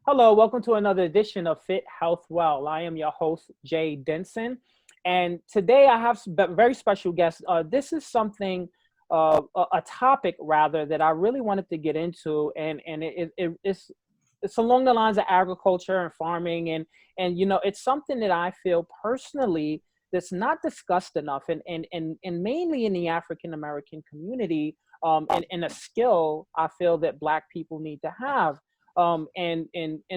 Hello, welcome to another edition of Fit Health Well. I am your host, Jay Denson, and today I have some very special guests. This is something, a topic rather, that I really wanted to get into, and it's along the lines of agriculture and farming, and it's something that I feel personally that's not discussed enough, and mainly in the African American community, and a skill I feel that Black people need to have. And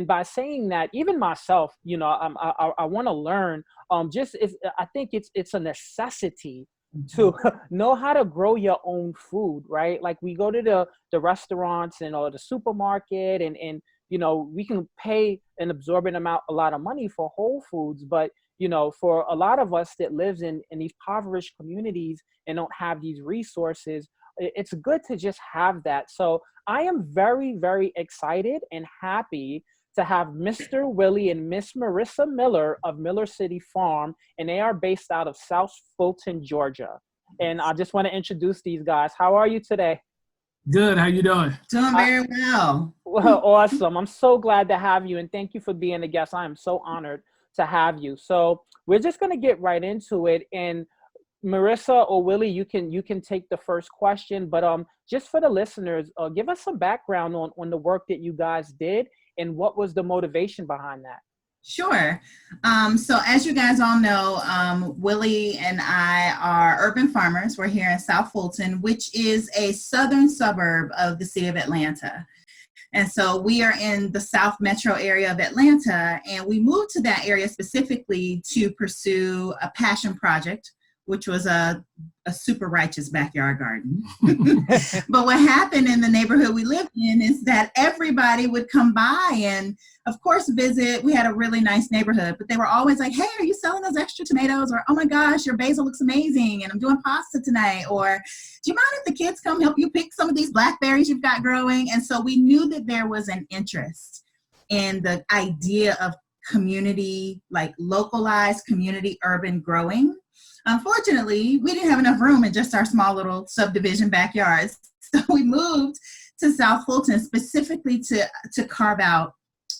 by saying that, even myself, I want to learn. I think it's a necessity to know how to grow your own food, right? Like we go to the restaurants and or the supermarket, and we can pay an absorbent amount, a lot of money for whole foods, but for a lot of us that lives in these impoverished communities and don't have these resources, it's good to just have that. So I am very, very excited and happy to have Mr. Willie and Miss Marisa Miller of Miller City Farm, and they are based out of South Fulton, Georgia. And I just want to introduce these guys. How are you today? Good. How you doing? Doing very well. Well, awesome. I'm so glad to have you, and thank you for being a guest. I am so honored to have you. So we're just going to get right into it. And Marissa or Willie, you can take the first question, but just for the listeners, give us some background on the work that you guys did and what was the motivation behind that. Sure. So as you guys all know, Willie and I are urban farmers. We're here in South Fulton, which is a southern suburb of the city of Atlanta. And so we are in the South Metro area of Atlanta, and we moved to that area specifically to pursue a passion project, which was a super righteous backyard garden. But what happened in the neighborhood we lived in is that everybody would come by and, of course, visit. We had a really nice neighborhood, but they were always like, hey, are you selling those extra tomatoes? Or, oh my gosh, your basil looks amazing, and I'm doing pasta tonight. Or, do you mind if the kids come help you pick some of these blackberries you've got growing? And so we knew that there was an interest in the idea of community, like localized community urban growing. Unfortunately, we didn't have enough room in just our small little subdivision backyards. So we moved to South Fulton specifically to carve out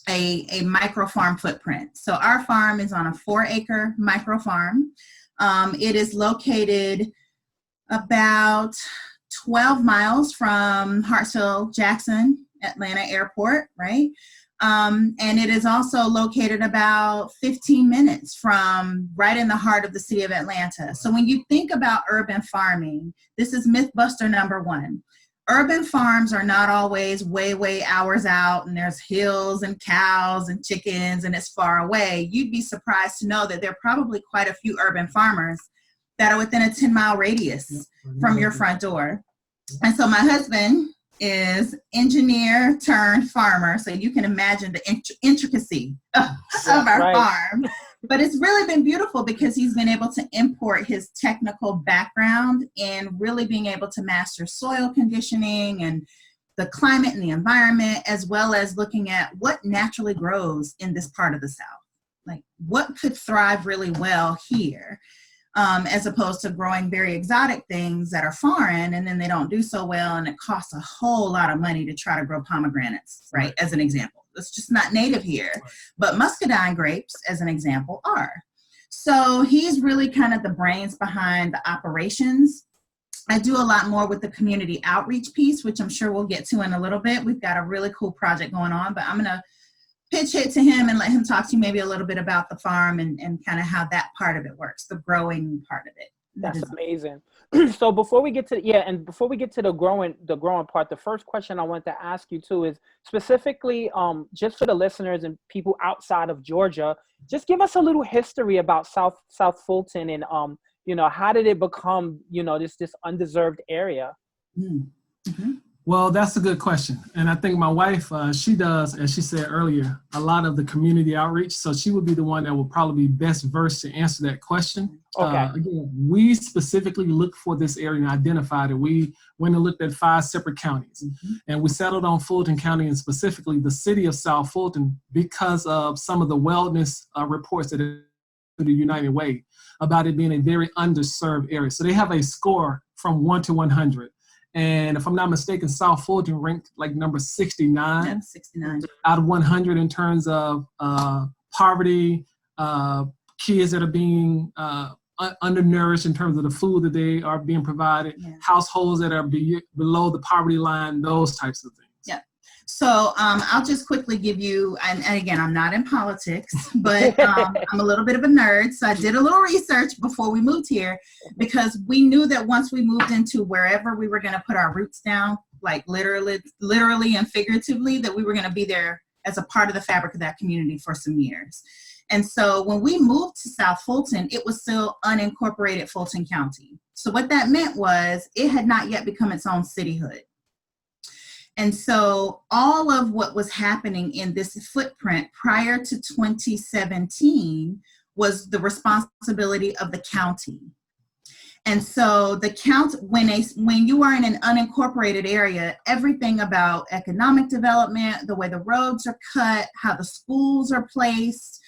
a micro farm footprint. So our farm is on a 4-acre micro farm. It is located about 12 miles from Hartsfield-Jackson Atlanta Airport, right? And it is also located about 15 minutes from right in the heart of the city of Atlanta. So when you think about urban farming, this is mythbuster number one. Urban farms are not always way hours out, and there's hills and cows and chickens and it's far away. You'd be surprised to know that there are probably quite a few urban farmers that are within a 10-mile radius from your front door. And so my husband is engineer turned farmer. So you can imagine the intricacy of our farm. But it's really been beautiful because he's been able to import his technical background and really being able to master soil conditioning and the climate and the environment, as well as looking at what naturally grows in this part of the South. Like what could thrive really well here. As opposed to growing very exotic things that are foreign and then they don't do so well and it costs a whole lot of money to try to grow pomegranates, right? As an example. It's just not native here. But muscadine grapes, as an example, are. So he's really kind of the brains behind the operations. I do a lot more with the community outreach piece, which I'm sure we'll get to in a little bit. We've got a really cool project going on, but I'm going to pitch it to him and let him talk to you maybe a little bit about the farm and kind of how that part of it works, the growing part of it. That's amazing. So before we get to the growing part, the first question I want to ask you too is specifically just for the listeners and people outside of Georgia, just give us a little history about South Fulton and how did it become this undeserved area? Mm-hmm. Well, that's a good question. And I think my wife, she does, as she said earlier, a lot of the community outreach. So she would be the one that would probably be best versed to answer that question. Okay. Again, we specifically looked for this area and identified it. We went and looked at 5 separate counties. Mm-hmm. And we settled on Fulton County and specifically the city of South Fulton because of some of the wellness reports that are the United Way about it being a very underserved area. So they have a score from 1 to 100. And if I'm not mistaken, South Fulton ranked like number 69, Yeah, 69 out of 100 in terms of poverty, kids that are being undernourished in terms of the food that they are being provided, households that are below the poverty line, those types of things. Yeah. So I'll just quickly give you, and again, I'm not in politics, but I'm a little bit of a nerd. So I did a little research before we moved here, because we knew that once we moved into wherever we were going to put our roots down, like literally and figuratively, that we were going to be there as a part of the fabric of that community for some years. And so when we moved to South Fulton, it was still unincorporated Fulton County. So what that meant was it had not yet become its own cityhood. And so all of what was happening in this footprint prior to 2017 was the responsibility of the county. And so the county, when you are in an unincorporated area, everything about economic development, the way the roads are cut, how the schools are placed,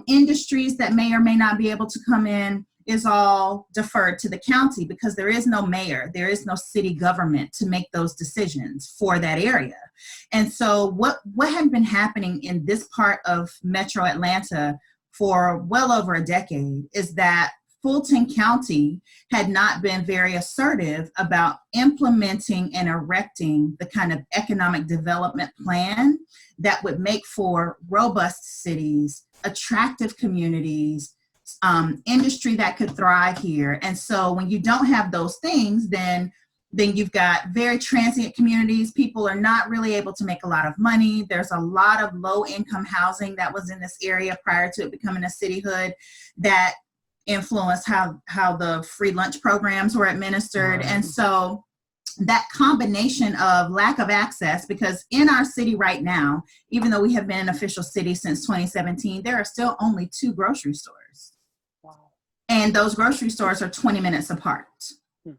industries that may or may not be able to come in, is all deferred to the county, because there is no mayor, there is no city government to make those decisions for that area. And so what had been happening in this part of Metro Atlanta for well over a decade is that Fulton County had not been very assertive about implementing and erecting the kind of economic development plan that would make for robust cities, attractive communities, industry that could thrive here. And so when you don't have those things, then you've got very transient communities. People are not really able to make a lot of money. There's a lot of low income housing that was in this area prior to it becoming a cityhood that influenced how the free lunch programs were administered. Right. And so that combination of lack of access, because in our city right now, even though we have been an official city since 2017, there are still only 2 grocery stores. Wow. And those grocery stores are 20 minutes apart. Hmm.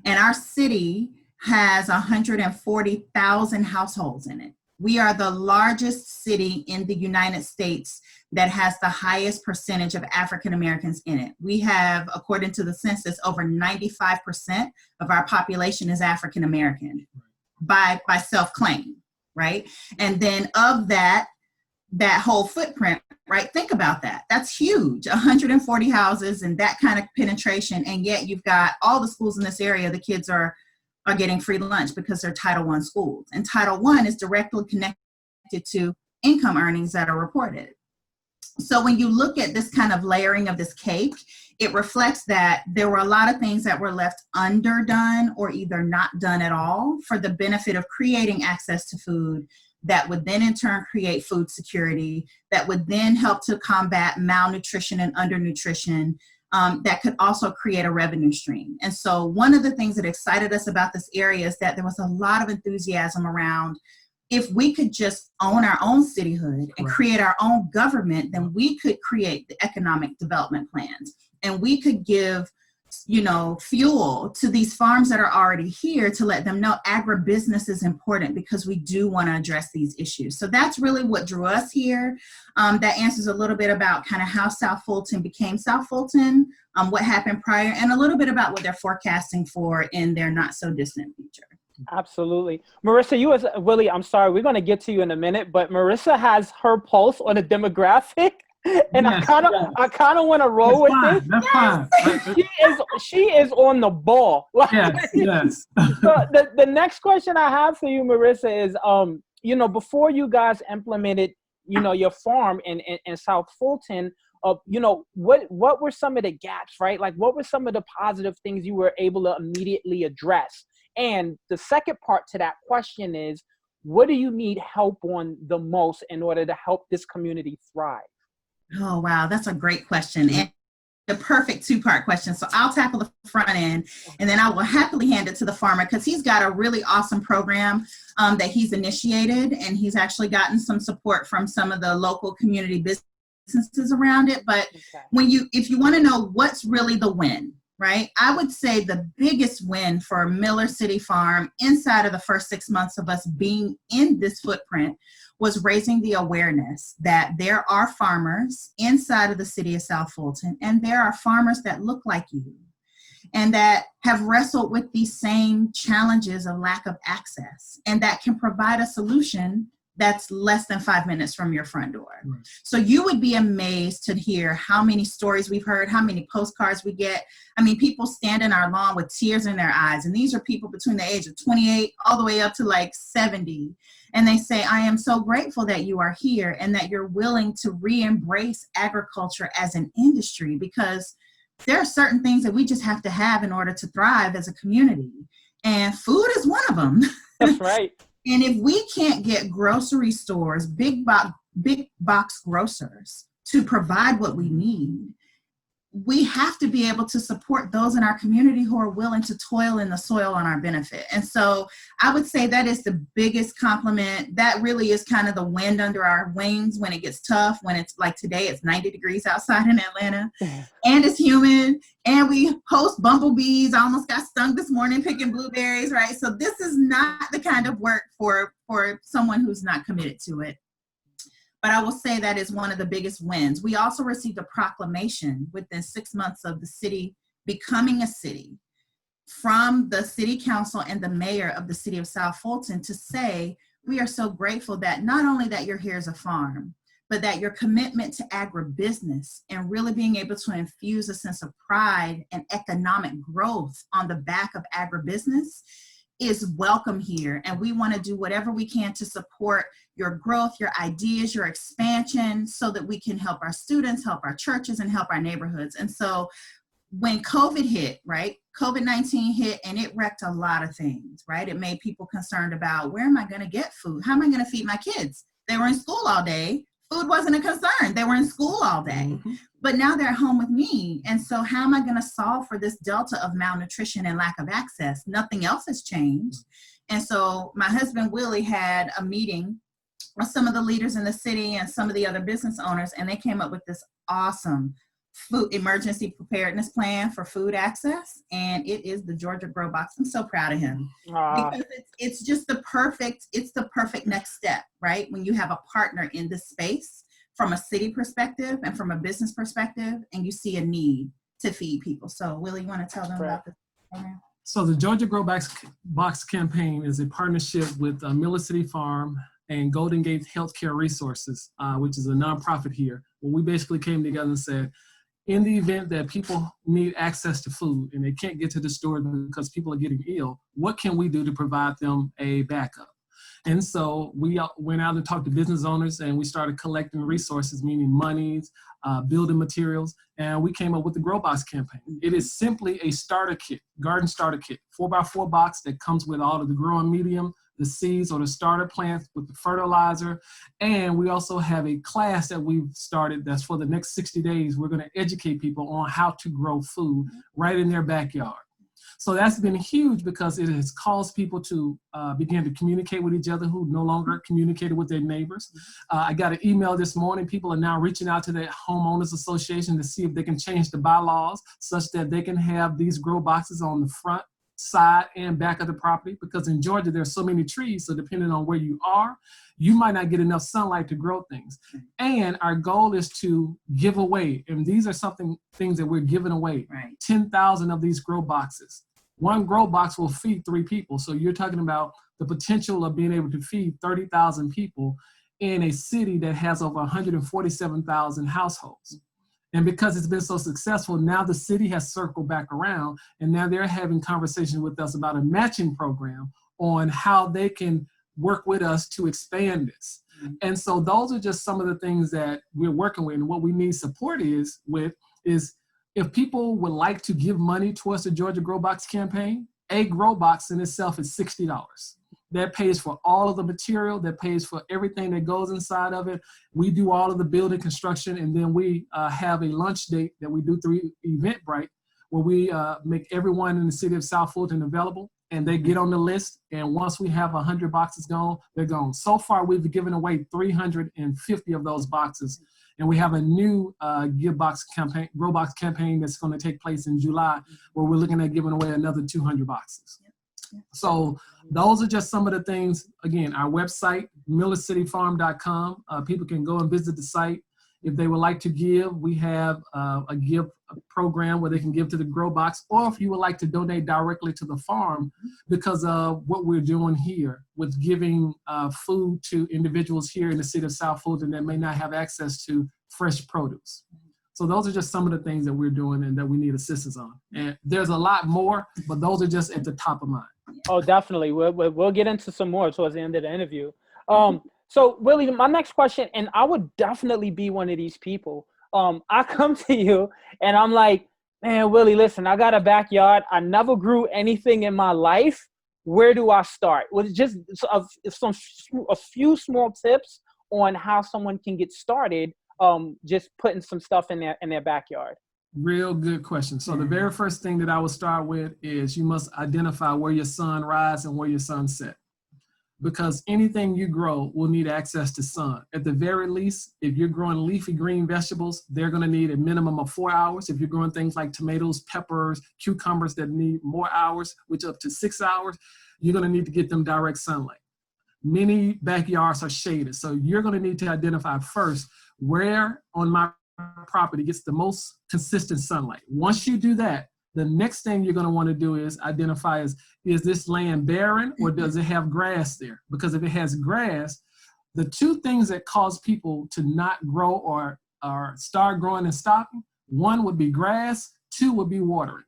And our city has 140,000 households in it. We are the largest city in the United States that has the highest percentage of African Americans in it. We have, according to the census, over 95% of our population is African American by self-claim, right? And then of that whole footprint, right? Think about that. That's huge, 140 houses and that kind of penetration. And yet you've got all the schools in this area, the kids are getting free lunch because they're Title I schools. And Title I is directly connected to income earnings that are reported. So when you look at this kind of layering of this cake, it reflects that there were a lot of things that were left underdone or either not done at all for the benefit of creating access to food that would then in turn create food security, that would then help to combat malnutrition and undernutrition, that could also create a revenue stream. And so one of the things that excited us about this area is that there was a lot of enthusiasm around, if we could just own our own cityhood and create our own government, then we could create the economic development plans. And we could give, fuel to these farms that are already here to let them know agribusiness is important because we do want to address these issues. So that's really what drew us here. That answers a little bit about kind of how South Fulton became South Fulton, what happened prior, and a little bit about what they're forecasting for in their not so distant future. Absolutely. Marisa, Willie, I'm sorry, we're going to get to you in a minute, but Marisa has her pulse on the demographic. And yes, I kind of want to roll with this. That's fine. She is on the ball. Yes. So the next question I have for you, Marisa, is before you guys implemented your farm in South Fulton, what were some of the gaps, right? Like what were some of the positive things you were able to immediately address? And the second part to that question is, what do you need help on the most in order to help this community thrive? Oh, wow. That's a great question. And the perfect 2-part question. So I'll tackle the front end and then I will happily hand it to the farmer because he's got a really awesome program that he's initiated, and he's actually gotten some support from some of the local community businesses around it. But if you want to know what's really the win, right? I would say the biggest win for Miller City Farm inside of the first 6 months of us being in this footprint was raising the awareness that there are farmers inside of the city of South Fulton, and there are farmers that look like you. and that have wrestled with these same challenges of lack of access, and that can provide a solution that's less than 5 minutes from your front door. Right. So you would be amazed to hear how many stories we've heard, how many postcards we get. I mean, people stand in our lawn with tears in their eyes, and these are people between the age of 28 all the way up to like 70. And they say, I am so grateful that you are here and that you're willing to re-embrace agriculture as an industry, because there are certain things that we just have to have in order to thrive as a community. And food is one of them. That's right. And if we can't get grocery stores, big box grocers to provide what we need, we have to be able to support those in our community who are willing to toil in the soil on our benefit. And so I would say that is the biggest compliment. That really is kind of the wind under our wings when it gets tough, when it's like today, it's 90 degrees outside in Atlanta and it's humid and we host bumblebees. I almost got stung this morning picking blueberries, right? So this is not the kind of work for someone who's not committed to it. But I will say that is one of the biggest wins. We also received a proclamation within 6 months of the city becoming a city from the city council and the mayor of the city of South Fulton to say, we are so grateful that not only that you're here as a farm, but that your commitment to agribusiness and really being able to infuse a sense of pride and economic growth on the back of agribusiness is welcome here. And we want to do whatever we can to support your growth, your ideas, your expansion, so that we can help our students, help our churches, and help our neighborhoods. And so when COVID hit, right, COVID-19 hit and it wrecked a lot of things, right? It made people concerned about, where am I going to get food? How am I going to feed my kids? They were in school all day. Food wasn't a concern. They were in school all day. Mm-hmm. But now they're at home with me. And so how am I going to solve for this delta of malnutrition and lack of access? Nothing else has changed. And so my husband, Willie, had a meeting with some of the leaders in the city and some of the other business owners, and they came up with this awesome food emergency preparedness plan for food access. And it is the Georgia Grow Box. I'm so proud of him because it's just the perfect next step, right? When you have a partner in this space from a city perspective and from a business perspective, and you see a need to feed people. So Willie, you want to tell them about this program? So the Georgia Grow Box campaign is a partnership with Miller City Farm and Golden Gate Healthcare Resources, which is a nonprofit here. Well, we basically came together and said, in the event that people need access to food and they can't get to the store because people are getting ill, what can we do to provide them a backup? And so we went out and talked to business owners, and we started collecting resources, meaning monies, building materials, and we came up with the Grow Box campaign. It is simply a starter kit, garden starter kit, 4x4 box that comes with all of the growing medium, the seeds or the starter plants with the fertilizer. And we also have a class that we've started that's for the next 60 days. We're going to educate people on how to grow food right in their backyard. So that's been huge because it has caused people to begin to communicate with each other who no longer communicated with their neighbors. I got an email this morning. People are now reaching out to their homeowners association to see if they can change the bylaws such that they can have these grow boxes on the front, side, and back of the property, because in Georgia there's so many trees, so depending on where you are, you might not get enough sunlight to grow things. And our goal is to give away, and these are things that we're giving away, right? 10,000 of these grow boxes. One grow box will feed 3 people, so you're talking about the potential of being able to feed 30,000 people in a city that has over 147,000 households. And because it's been so successful, now the city has circled back around, and now they're having conversations with us about a matching program on how they can work with us to expand this. Mm-hmm. And so those are just some of the things that we're working with. And what we need support is if people would like to give money towards the Georgia Grow Box campaign, a grow box in itself is $60. That pays for all of the material, that pays for everything that goes inside of it. We do all of the building construction, and then we have a lunch date that we do through Eventbrite, where we make everyone in the city of South Fulton available, and they get on the list. And once we have 100 boxes gone, they're gone. So far, we've given away 350 of those boxes. And we have a new Grow Box campaign that's going to take place in July, where we're looking at giving away another 200 boxes. So those are just some of the things. Again, our website, millercityfarm.com. People can go and visit the site. If they would like to give, we have a give program where they can give to the grow box, or if you would like to donate directly to the farm, because of what we're doing here with giving food to individuals here in the city of South Fulton that may not have access to fresh produce. So those are just some of the things that we're doing and that we need assistance on. And there's a lot more, but those are just at the top of mind. Oh, definitely. We'll get into some more towards the end of the interview. So Willie, my next question, and I would definitely be one of these people. I come to you and I'm like, man, Willie, listen, I got a backyard. I never grew anything in my life. Where do I start? With just a few small tips on how someone can get started, just putting some stuff in their backyard. Real good question. So the very first thing that I would start with is you must identify where your sun rises and where your sun sets. Because anything you grow will need access to sun. At the very least, if you're growing leafy green vegetables, they're gonna need a minimum of 4 hours. If you're growing things like tomatoes, peppers, cucumbers that need more hours, which up to 6 hours, you're gonna need to get them direct sunlight. Many backyards are shaded. So you're gonna need to identify first where on my property gets the most consistent sunlight. Once you do that, the next thing you're going to want to do is identify is this land barren or does it have grass there? Because if it has grass, the two things that cause people to not grow or start growing and stopping, one would be grass, two would be watering.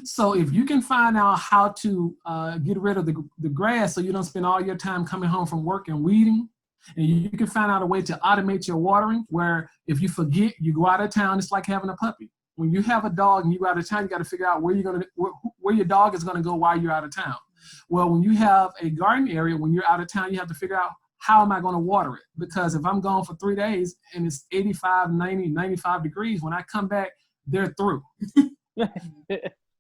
So if you can find out how to get rid of the grass so you don't spend all your time coming home from work and weeding, and you can find out a way to automate your watering where if you forget, you go out of town, it's like having a puppy. When you have a dog and you go out of town, you got to figure out where your dog is going to go while you're out of town. Well, when you have a garden area, when you're out of town, you have to figure out how am I going to water it? Because if I'm gone for 3 days and it's 85, 90, 95 degrees, when I come back, they're through.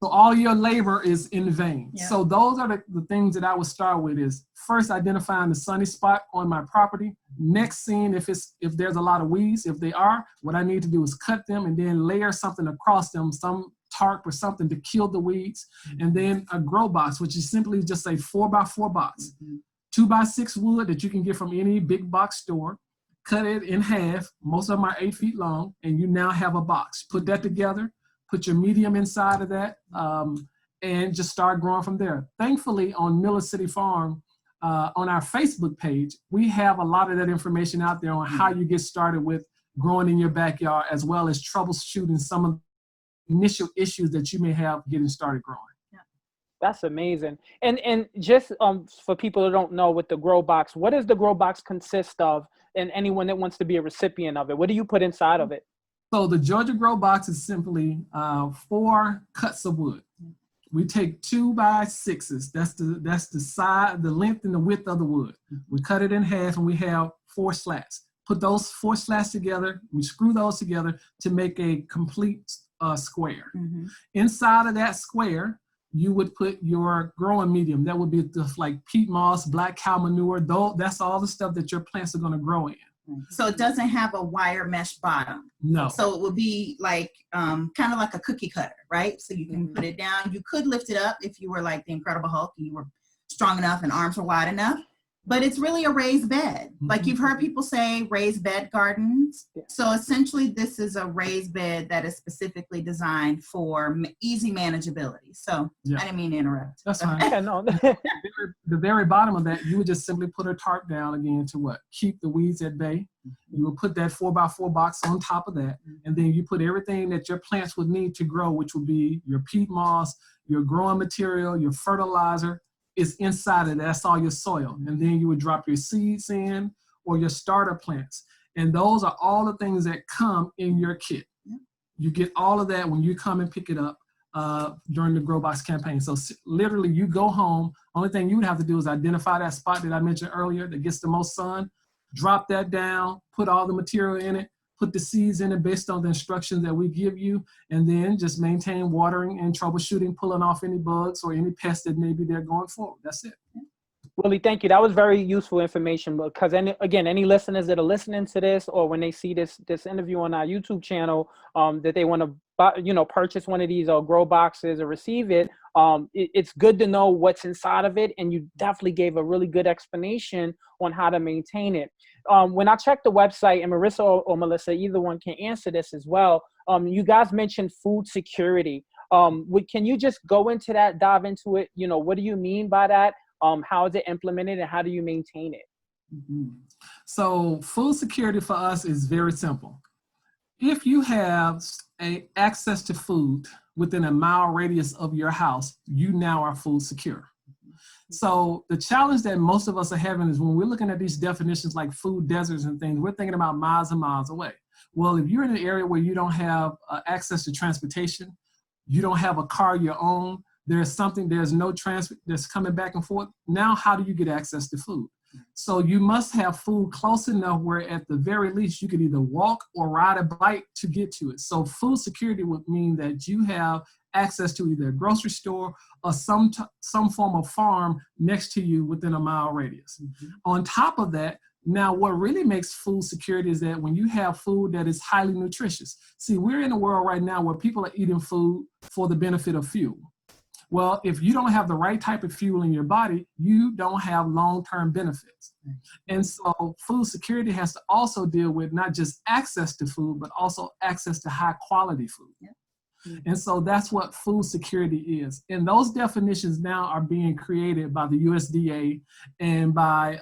So all your labor is in vain. Yeah. So those are the things that I would start with is first identifying the sunny spot on my property. Next, seeing if there's a lot of weeds. If they are, what I need to do is cut them and then layer something across them, some tarp or something to kill the weeds. And then a grow box, which is simply just a 4x4 box, 2x6 wood that you can get from any big box store. Cut it in half. Most of them are 8 feet long, and you now have a box. Put that together. Put your medium inside of that, and just start growing from there. Thankfully, on Miller City Farm, on our Facebook page, we have a lot of that information out there on how you get started with growing in your backyard, as well as troubleshooting some of the initial issues that you may have getting started growing. Yeah. That's amazing. And just for people who don't know with the grow box, what does the grow box consist of? And anyone that wants to be a recipient of it, what do you put inside of it? So the Georgia Grow Box is simply 4 cuts of wood. We take 2x6s. That's the side, the length and the width of the wood. We cut it in half and we have 4 slats. Put those 4 slats together. We screw those together to make a complete square. Inside of that square, you would put your growing medium. That would be just like peat moss, black cow manure. That's all the stuff that your plants are going to grow in. So it doesn't have a wire mesh bottom. No. So it would be like kind of like a cookie cutter, right? So you can put it down. You could lift it up if you were like the Incredible Hulk and you were strong enough and arms were wide enough. But it's really a raised bed. Like you've heard people say raised bed gardens. Yeah. So essentially this is a raised bed that is specifically designed for easy manageability. So I didn't mean to interrupt. That's fine. Yeah, no. The very bottom of that, you would just simply put a tarp down again to what? Keep the weeds at bay. You would put that 4x4 box on top of that. And then you put everything that your plants would need to grow, which would be your peat moss, your growing material, your fertilizer, is inside of that. That's all your soil. And then you would drop your seeds in or your starter plants. And those are all the things that come in your kit. You get all of that when you come and pick it up during the Grow Box campaign. So literally you go home. Only thing you would have to do is identify that spot that I mentioned earlier that gets the most sun, drop that down, put all the material in it, put the seeds in it based on the instructions that we give you, and then just maintain watering and troubleshooting, pulling off any bugs or any pests that may be there going forward. That's it. Willie, thank you. That was very useful information, because any listeners that are listening to this, or when they see this interview on our YouTube channel, that they want to purchase one of these or grow boxes or receive it, it's good to know what's inside of it. And you definitely gave a really good explanation on how to maintain it. When I checked the website, and Marisa or Melissa, either one can answer this as well. You guys mentioned food security. Can you just go into that, dive into it? What do you mean by that? How is it implemented, and how do you maintain it? Mm-hmm. So food security for us is very simple. If you have access to food within a mile radius of your house, you now are food secure. So the challenge that most of us are having is when we're looking at these definitions like food deserts and things, we're thinking about miles and miles away. Well, if you're in an area where you don't have access to transportation, you don't have a car your own, there's no transport that's coming back and forth. Now, how do you get access to food? So you must have food close enough where at the very least you could either walk or ride a bike to get to it. So food security would mean that you have access to either a grocery store or some form of farm next to you within a mile radius. Mm-hmm. On top of that, now what really makes food security is that when you have food that is highly nutritious. See, we're in a world right now where people are eating food for the benefit of fuel. Well, if you don't have the right type of fuel in your body, you don't have long-term benefits. And so food security has to also deal with not just access to food, but also access to high quality food. Yeah. And so that's what food security is. And those definitions now are being created by the USDA and by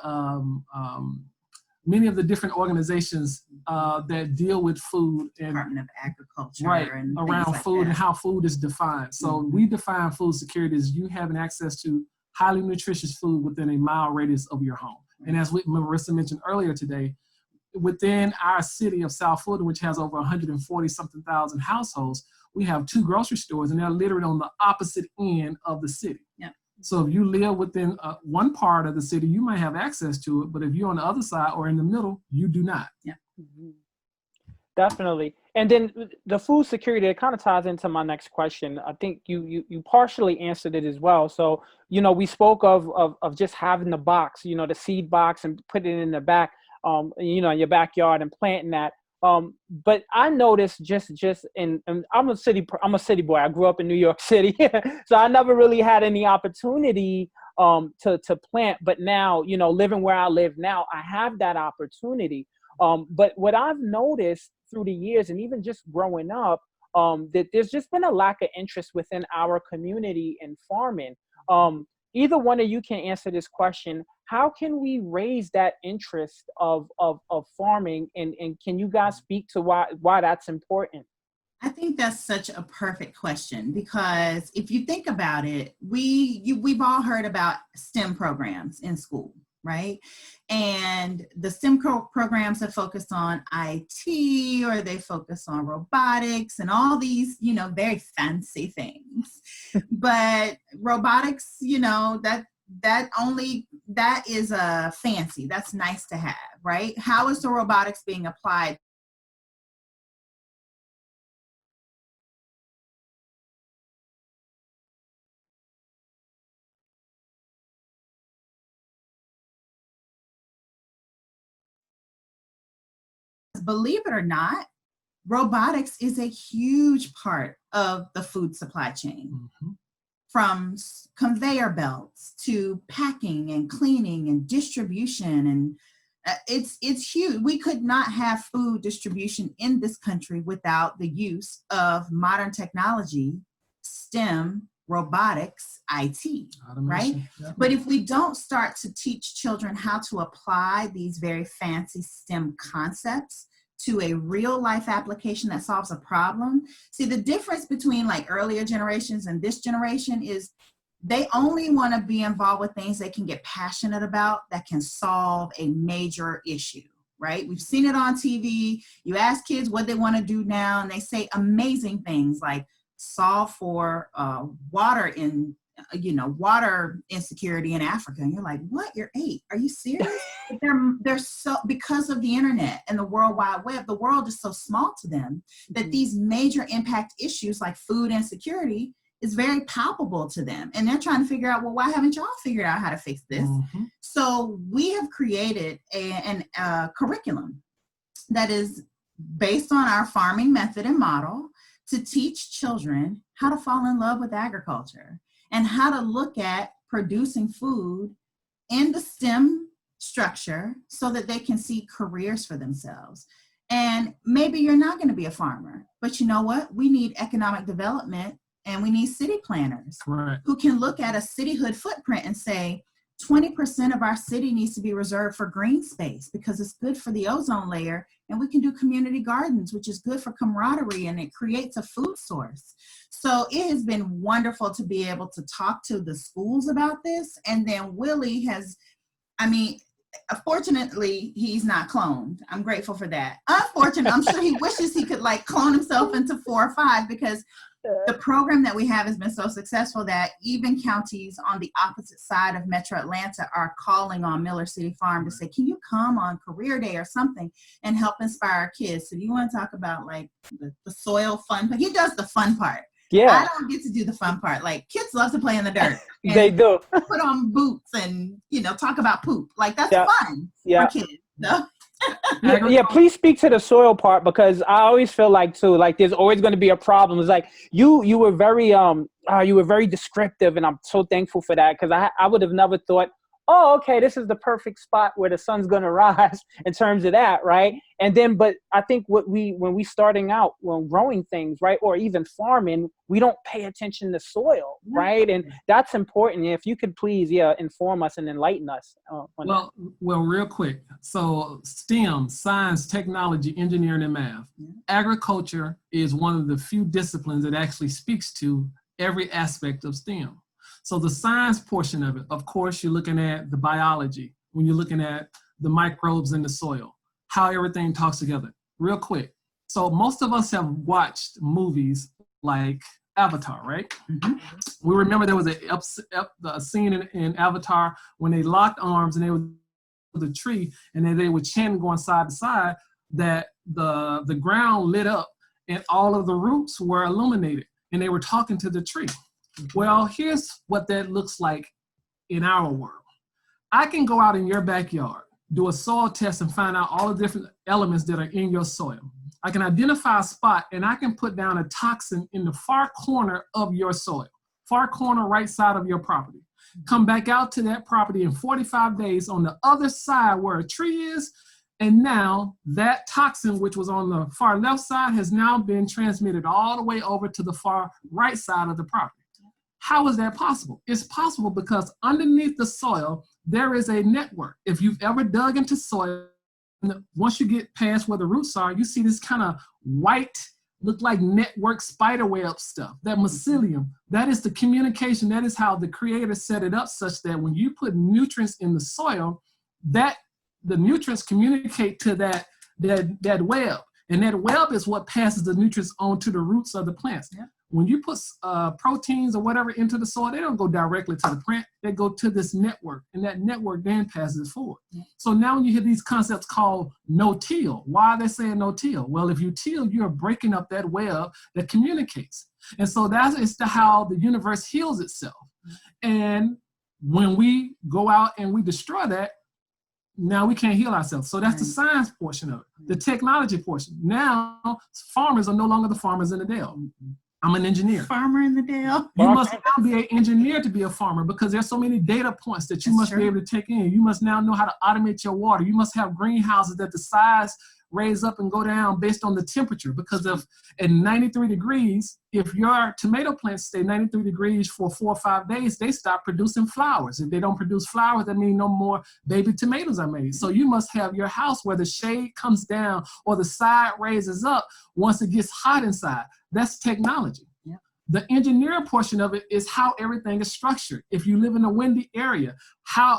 many of the different organizations that deal with food and Department of Agriculture, right, and around like food that. And how food is defined. So we define food security as you having access to highly nutritious food within a mile radius of your home. And as Marisa mentioned earlier today, within our city of South Fulton, which has over 140 something thousand households, we have 2 grocery stores, and they're literally on the opposite end of the city. Yeah. So if you live within one part of the city, you might have access to it, but if you're on the other side or in the middle, you do not. Yeah. Mm-hmm. Definitely. And then the food security, it kind of ties into my next question. I think you partially answered it as well. So, we spoke of just having the box, the seed box, and put it in the back, in your backyard and planting that. But I noticed and I'm a city boy. I grew up in New York City, so I never really had any opportunity to plant. But now, living where I live now, I have that opportunity. But what I've noticed through the years, and even just growing up, that there's just been a lack of interest within our community in farming. Either one of you can answer this question. How can we raise that interest of farming? And can you guys speak to why that's important? I think that's such a perfect question, because if you think about it, we've all heard about STEM programs in school, right? And the STEM programs are focused on IT, or they focus on robotics and all these, very fancy things. But robotics, that is fancy. That's nice to have, right? How is the robotics being applied? Believe it or not, robotics is a huge part of the food supply chain. Mm-hmm. From conveyor belts to packing and cleaning and distribution, and it's huge. We could not have food distribution in this country without the use of modern technology, STEM, robotics, IT, automation, right? Yep. But if we don't start to teach children how to apply these very fancy STEM concepts to a real life application that solves a problem. See, the difference between like earlier generations and this generation is they only want to be involved with things they can get passionate about that can solve a major issue, right? We've seen it on TV. You ask kids what they want to do now, and they say amazing things like solve for water insecurity in Africa. And you're like, what? You're 8. Are you serious? They're so, because of the internet and the World Wide Web, the world is so small to them that these major impact issues like food insecurity is very palpable to them. And they're trying to figure out, well, why haven't y'all figured out how to fix this? Mm-hmm. So we have created a curriculum that is based on our farming method and model to teach children how to fall in love with agriculture and how to look at producing food in the STEM structure so that they can see careers for themselves. And maybe you're not going to be a farmer, but you know what? We need economic development and we need city planners who can look at a cityhood footprint and say, 20% of our city needs to be reserved for green space because it's good for the ozone layer, and we can do community gardens, which is good for camaraderie, and it creates a food source. So it has been wonderful to be able to talk to the schools about this. And then Willie has, fortunately, he's not cloned. I'm grateful for that. Unfortunately, I'm sure he wishes he could like clone himself into 4 or 5, because the program that we have has been so successful that even counties on the opposite side of Metro Atlanta are calling on Miller City Farm to say, can you come on career day or something and help inspire our kids? So you want to talk about like the soil fun, but he does the fun part. Yeah, I don't get to do the fun part. Like, kids love to play in the dirt. They do. Put on boots and, talk about poop. Like, that's fun for kids. No? Yeah, please speak to the soil part, because I always feel like too, like there's always going to be a problem. It's like you were very descriptive, and I'm so thankful for that, because I would have never thought, oh, okay, this is the perfect spot where the sun's going to rise in terms of that, right? And then, but I think when we starting out, when growing things, right, or even farming, we don't pay attention to soil, right? And that's important. If you could please, inform us and enlighten us. Well, real quick. So STEM, science, technology, engineering, and math. Agriculture is one of the few disciplines that actually speaks to every aspect of STEM. So the science portion of it, of course, you're looking at the biology, when you're looking at the microbes in the soil, how everything talks together. Real quick. So most of us have watched movies like Avatar, right? Mm-hmm. We remember there was a scene in Avatar when they locked arms and they were the tree, and then they were chanting going side to side that the ground lit up and all of the roots were illuminated and they were talking to the tree. Well, here's what that looks like in our world. I can go out in your backyard, do a soil test, and find out all the different elements that are in your soil. I can identify a spot, and I can put down a toxin in the far corner of your soil, far corner right side of your property. Come back out to that property in 45 days on the other side where a tree is, and now that toxin, which was on the far left side, has now been transmitted all the way over to the far right side of the property. How is that possible? It's possible because underneath the soil, there is a network. If you've ever dug into soil, once you get past where the roots are, you see this kind of white, look like network spiderweb stuff, that mycelium. That is the communication. That is how the creator set it up, such that when you put nutrients in the soil, that the nutrients communicate to that web. And that web is what passes the nutrients on to the roots of the plants. Yeah. When you put proteins or whatever into the soil, they don't go directly to the plant. They go to this network, and that network then passes it forward. Yeah. So now when you hear these concepts called no-till, why are they saying no-till? Well, if you till, you're breaking up that web that communicates. And so that is how the universe heals itself. And when we go out and we destroy that, now we can't heal ourselves. So that's the science portion of it. The technology portion. Now, farmers are no longer the farmers in the Dale. I'm an engineer. Farmer in the Dale. You must now be an engineer to be a farmer, because there's so many data points that you must be able to take in. You must now know how to automate your water. You must have greenhouses that the size raise up and go down based on the temperature, because if at 93 degrees, if your tomato plants stay 93 degrees for 4 or 5 days, they stop producing flowers. If they don't produce flowers, that means no more baby tomatoes are made. So you must have your house where the shade comes down or the side raises up once it gets hot inside. That's technology. Yeah. The engineering portion of it is how everything is structured. If you live in a windy area,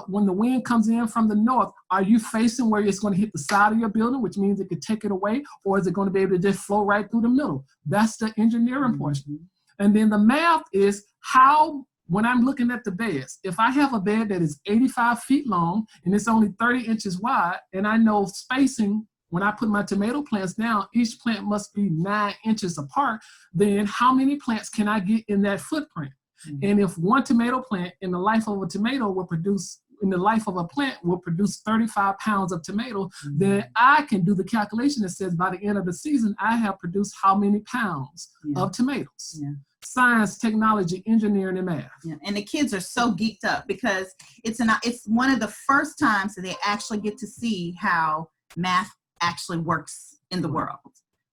when the wind comes in from the north, are you facing where it's going to hit the side of your building, which means it could take it away, or is it going to be able to just flow right through the middle? That's the engineering portion. And then the math is how, when I'm looking at the beds, if I have a bed that is 85 feet long and it's only 30 inches wide, and I know spacing when I put my tomato plants down, each plant must be 9 inches apart. Then how many plants can I get in that footprint? Mm-hmm. And if one tomato plant in the life of a tomato will produce, in the life of a plant will produce 35 pounds of tomato, mm-hmm. then I can do the calculation that says by the end of the season, I have produced how many pounds of tomatoes. Yeah. Science, technology, engineering, and math. Yeah. And the kids are so geeked up because it's one of the first times that they actually get to see how math actually works in the world,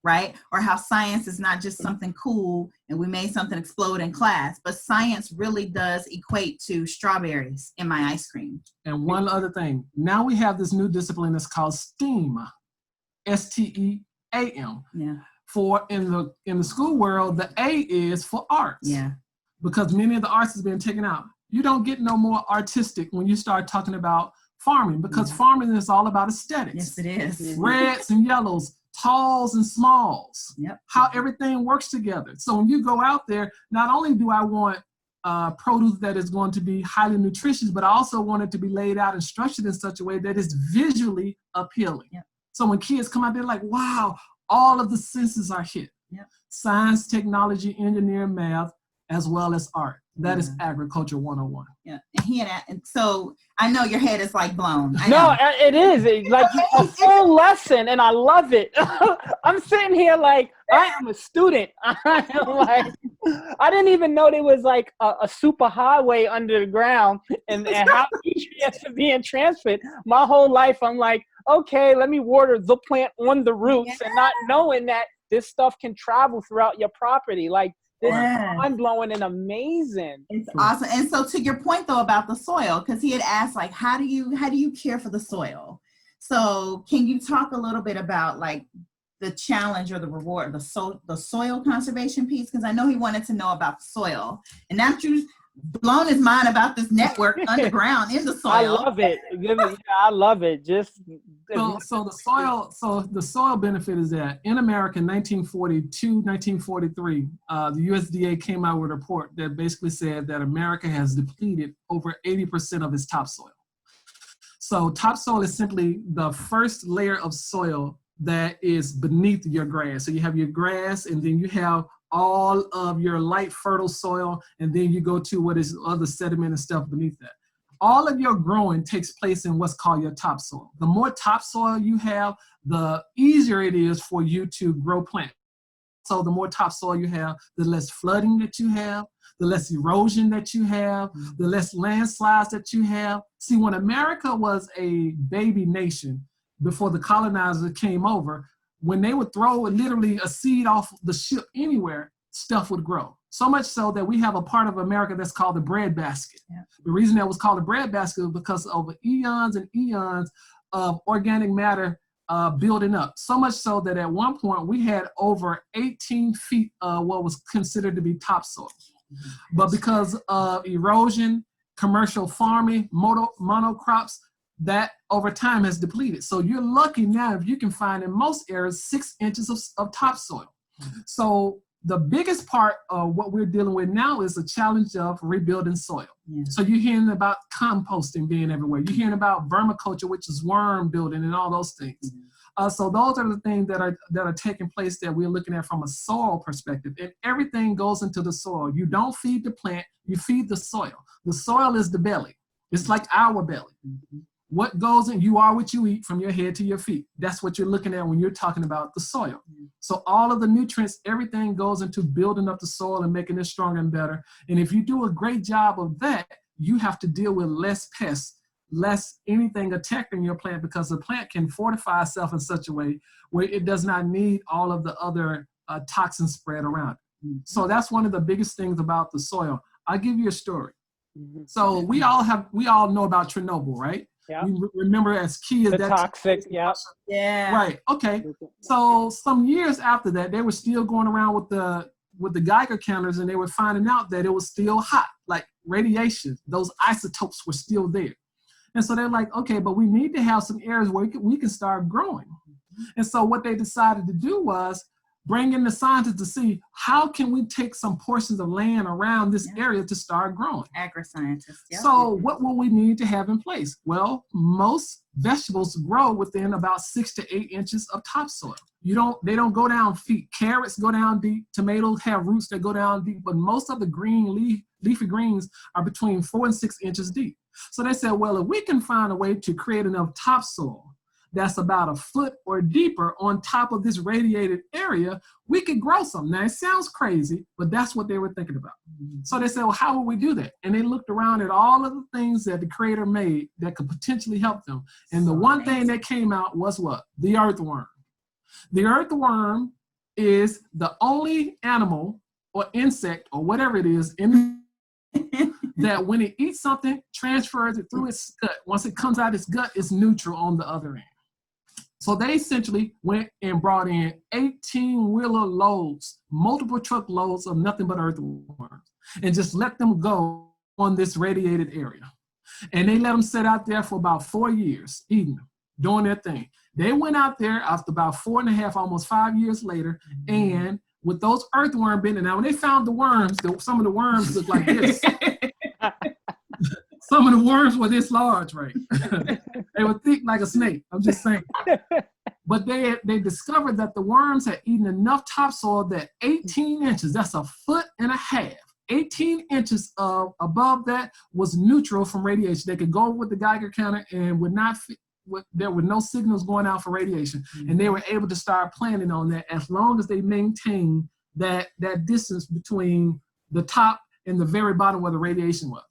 right? Or how science is not just something cool and we made something explode in class, but science really does equate to strawberries in my ice cream. And one other thing, now we have this new discipline that's called STEAM, STEAM. Yeah. For in the school world, the A is for arts. Yeah. Because many of the arts has been taken out. You don't get no more artistic when you start talking about farming, because farming is all about aesthetics. Yes, it is. Reds and yellows, talls and smalls. Yep. How everything works together. So when you go out there, not only do I want produce that is going to be highly nutritious, but I also want it to be laid out and structured in such a way that it's visually appealing. Yep. So when kids come out, they're like, wow, all of the senses are hit. Yep. Science, technology, engineering, math, as well as art. That is agriculture 101. Yeah, and so I know your head is like blown. No, it is. It's like a full lesson, and I love it. I'm sitting here like I am a student. I didn't even know there was like a super highway under the ground, and how nutrients are being transferred. My whole life, I'm like, okay, let me water the plant on the roots, and not knowing that this stuff can travel throughout your property. Like, this is mind-blowing and amazing. It's awesome. And so to your point though about the soil, because he had asked like, how do you care for the soil? So can you talk a little bit about like the challenge or the reward, the soil conservation piece? Because I know he wanted to know about the soil, and after you blown his mind about this network underground in the soil. I love it. I love it. Just so the soil benefit is that in America in 1942, 1943, the USDA came out with a report that basically said that America has depleted over 80% of its topsoil. So topsoil is simply the first layer of soil that is beneath your grass. So you have your grass, and then you have all of your light fertile soil, and then you go to what is other sediment and stuff beneath that. All of your growing takes place in what's called your topsoil. The more topsoil you have, the easier it is for you to grow plants. So the more topsoil you have, the less flooding that you have, the less erosion that you have, the less landslides that you have. See, when America was a baby nation, before the colonizers came over, when they would throw literally a seed off the ship anywhere, stuff would grow. So much so that we have a part of America that's called the breadbasket. Yeah. The reason that was called the breadbasket was because over eons and eons of organic matter building up. So much so that at one point we had over 18 feet of what was considered to be topsoil. Mm-hmm. But because of erosion, commercial farming, monocrops, that over time has depleted. So you're lucky now if you can find in most areas 6 inches of topsoil. Mm-hmm. So the biggest part of what we're dealing with now is the challenge of rebuilding soil. Yeah. So you're hearing about composting being everywhere. You're hearing about vermiculture, which is worm building and all those things. Mm-hmm. So those are the things that are taking place that we're looking at from a soil perspective. And everything goes into the soil. You don't feed the plant, you feed the soil. The soil is the belly. It's like our belly. Mm-hmm. What goes in, you are what you eat from your head to your feet. That's what you're looking at when you're talking about the soil. So all of the nutrients, everything goes into building up the soil and making it stronger and better. And if you do a great job of that, you have to deal with less pests, less anything attacking your plant, because the plant can fortify itself in such a way where it does not need all of the other toxins spread around. So that's one of the biggest things about the soil. I'll give you a story. So we all know about Chernobyl, right? Yeah. We remember as kids the that toxic, yeah. Right. Okay. So some years after that, they were still going around with the Geiger counters, and they were finding out that it was still hot, like radiation. Those isotopes were still there, and so they're like, okay, but we need to have some areas where we can start growing. And so what they decided to do was bring in the scientists to see how can we take some portions of land around this area to start growing. Agri-scientists. Yeah. So what will we need to have in place? Well, most vegetables grow within about 6 to 8 inches of topsoil. They don't go down feet. Carrots go down deep. Tomatoes have roots that go down deep, but most of the green leafy greens are between 4 and 6 inches deep. So they said, well, if we can find a way to create enough topsoil that's about a foot or deeper on top of this radiated area, we could grow something. Now, it sounds crazy, but that's what they were thinking about. So they said, well, how will we do that? And they looked around at all of the things that the Creator made that could potentially help them. And the one thing that came out was what? The earthworm. The earthworm is the only animal or insect or whatever it is in that when it eats something, transfers it through its gut. Once it comes out its gut, it's neutral on the other end. So they essentially went and brought in 18-wheeler loads, multiple truck loads of nothing but earthworms, and just let them go on this radiated area. And they let them sit out there for about 4 years, eating them, doing their thing. They went out there after about 4.5, almost 5 years later, and with those earthworm bitten, now when they found the worms, some of the worms looked like this. Some of the worms were this large, right? They were thick like a snake. I'm just saying. But they discovered that the worms had eaten enough topsoil that 18 inches, that's a foot and a half, 18 inches above that was neutral from radiation. They could go with the Geiger counter and there were no signals going out for radiation. And they were able to start planning on that as long as they maintained that distance between the top and the very bottom where the radiation was.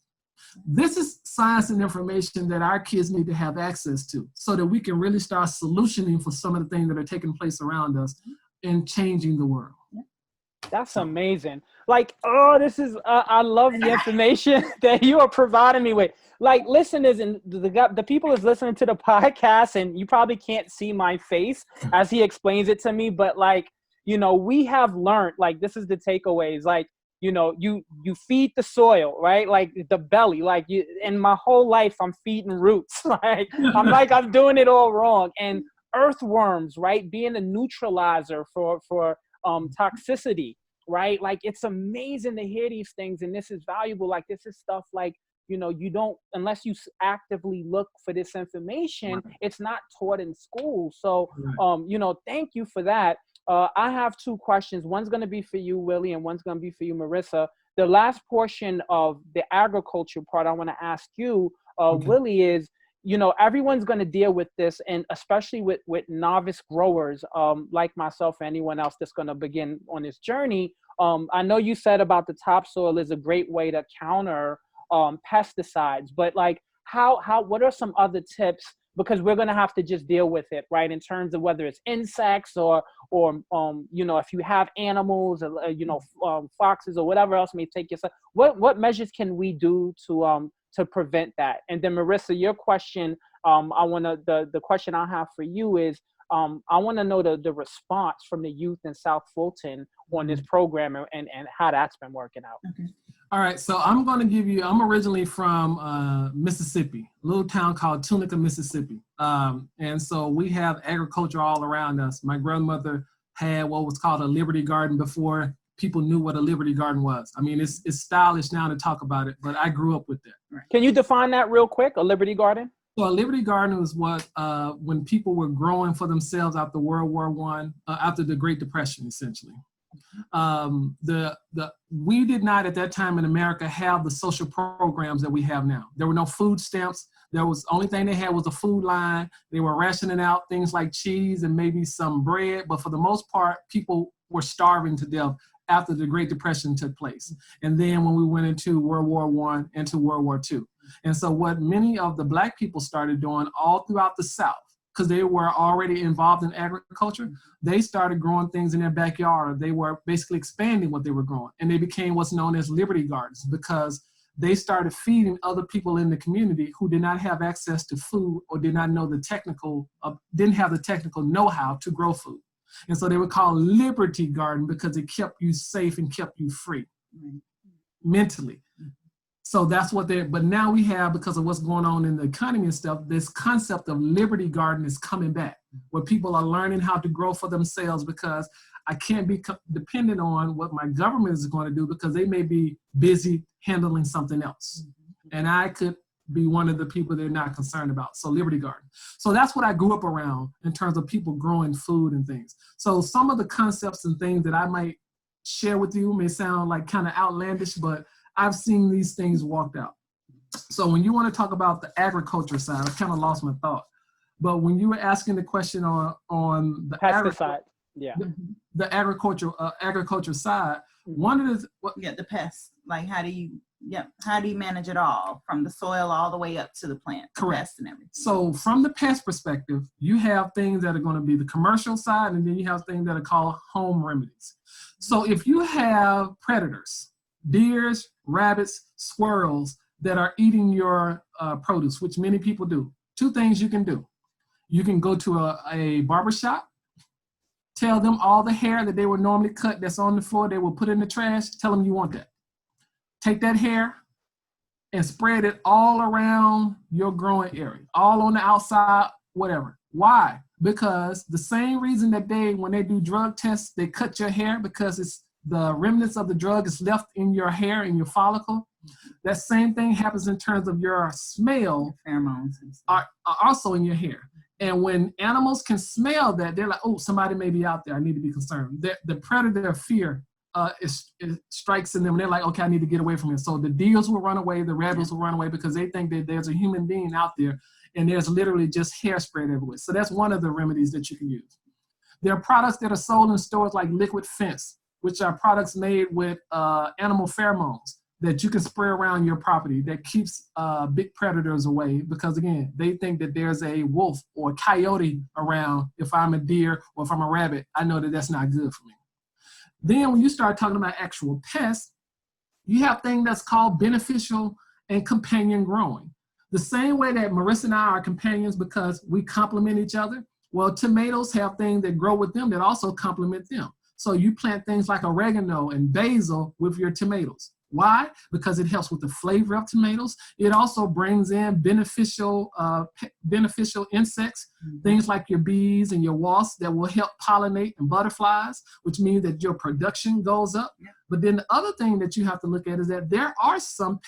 This is science and information that our kids need to have access to so that we can really start solutioning for some of the things that are taking place around us and changing the world. That's amazing. Like, oh, this is, I love the information that you are providing me with. Like, listeners and the people is listening to the podcast, and you probably can't see my face as he explains it to me, but like, you know, we have learned, like, this is the takeaways, like, you know, you feed the soil, right? Like the belly, like you, in my whole life, I'm feeding roots. Like I'm doing it all wrong. And earthworms, right? Being a neutralizer for toxicity, right? Like it's amazing to hear these things. And this is valuable. Like this is stuff like, you know, you don't, unless you actively look for this information, right. It's not taught in school. So, right. You know, thank you for that. I have 2 questions. One's going to be for you, Willie, and one's going to be for you, Marisa. The last portion of the agriculture part I want to ask you, okay. Willie, is, you know, everyone's going to deal with this, and especially with novice growers like myself or anyone else that's going to begin on this journey. I know you said about the topsoil is a great way to counter pesticides, but like what are some other tips? Because we're going to have to just deal with it, right? In terms of whether it's insects or you know, if you have animals, or, you know, foxes or whatever else may take yourself. What measures can we do to prevent that? And then Marisa, your question, the question I have for you is, I want to know the response from the youth in South Fulton on this program and how that's been working out. Okay. All right, so I'm going to give you, I'm originally from Mississippi, a little town called Tunica, Mississippi. And so we have agriculture all around us. My grandmother had what was called a Liberty Garden before people knew what a Liberty Garden was. I mean, it's stylish now to talk about it, but I grew up with that. Can you define that real quick, a Liberty Garden? So a Liberty Garden was what, when people were growing for themselves after World War I, after the Great Depression, essentially. We did not at that time in America have the social programs that we have now. There were no food stamps. Only thing they had was a food line. They were rationing out things like cheese and maybe some bread, but for the most part, people were starving to death after the Great Depression took place. And then when we went into World War I, into World War II. And so what many of the Black people started doing all throughout the South, because they were already involved in agriculture, they started growing things in their backyard. They were basically expanding what they were growing. And they became what's known as Liberty Gardens because they started feeding other people in the community who did not have access to food or did not know didn't have the technical know-how to grow food. And so they were called Liberty Garden because it kept you safe and kept you free mentally. So that's what but now we have, because of what's going on in the economy and stuff, this concept of Liberty Garden is coming back, where people are learning how to grow for themselves, because I can't be dependent on what my government is going to do, because they may be busy handling something else. And I could be one of the people they're not concerned about. So Liberty Garden. So that's what I grew up around in terms of people growing food and things. So some of the concepts and things that I might share with you may sound like kind of outlandish, but I've seen these things walked out. So when you want to talk about the agriculture side, I kind of lost my thought. But when you were asking the question on the pesticide, the agriculture side, one of the the pests, like how do you manage it all from the soil all the way up to the plant? Correct. Pests and everything. So from the pest perspective, you have things that are going to be the commercial side, and then you have things that are called home remedies. So if you have predators, deers, rabbits, squirrels that are eating your produce, which many people do, two things you can do. You can go to a barbershop, tell them all the hair that they would normally cut that's on the floor, they will put in the trash, tell them you want that. Take that hair and spread it all around your growing area, all on the outside, whatever. Why? Because the same reason that when they do drug tests, they cut your hair, because it's the remnants of the drug is left in your hair, in your follicle. That same thing happens in terms of your smell. Pheromones are also in your hair. And when animals can smell that, they're like, oh, somebody may be out there. I need to be concerned. The predator fear it strikes in them. And they're like, okay, I need to get away from it. So the deers will run away, the rabbits will run away, because they think that there's a human being out there, and there's literally just hair spread everywhere. So that's one of the remedies that you can use. There are products that are sold in stores like Liquid Fence, which are products made with animal pheromones that you can spray around your property that keeps big predators away, because again, they think that there's a wolf or a coyote around. If I'm a deer or if I'm a rabbit, I know that that's not good for me. Then when you start talking about actual pests, you have things that's called beneficial and companion growing. The same way that Marisa and I are companions because we complement each other, well, tomatoes have things that grow with them that also complement them. So you plant things like oregano and basil with your tomatoes. Why? Because it helps with the flavor of tomatoes. It also brings in beneficial insects, things like your bees and your wasps that will help pollinate, and butterflies, which means that your production goes up. Yeah. But then the other thing that you have to look at is that there are some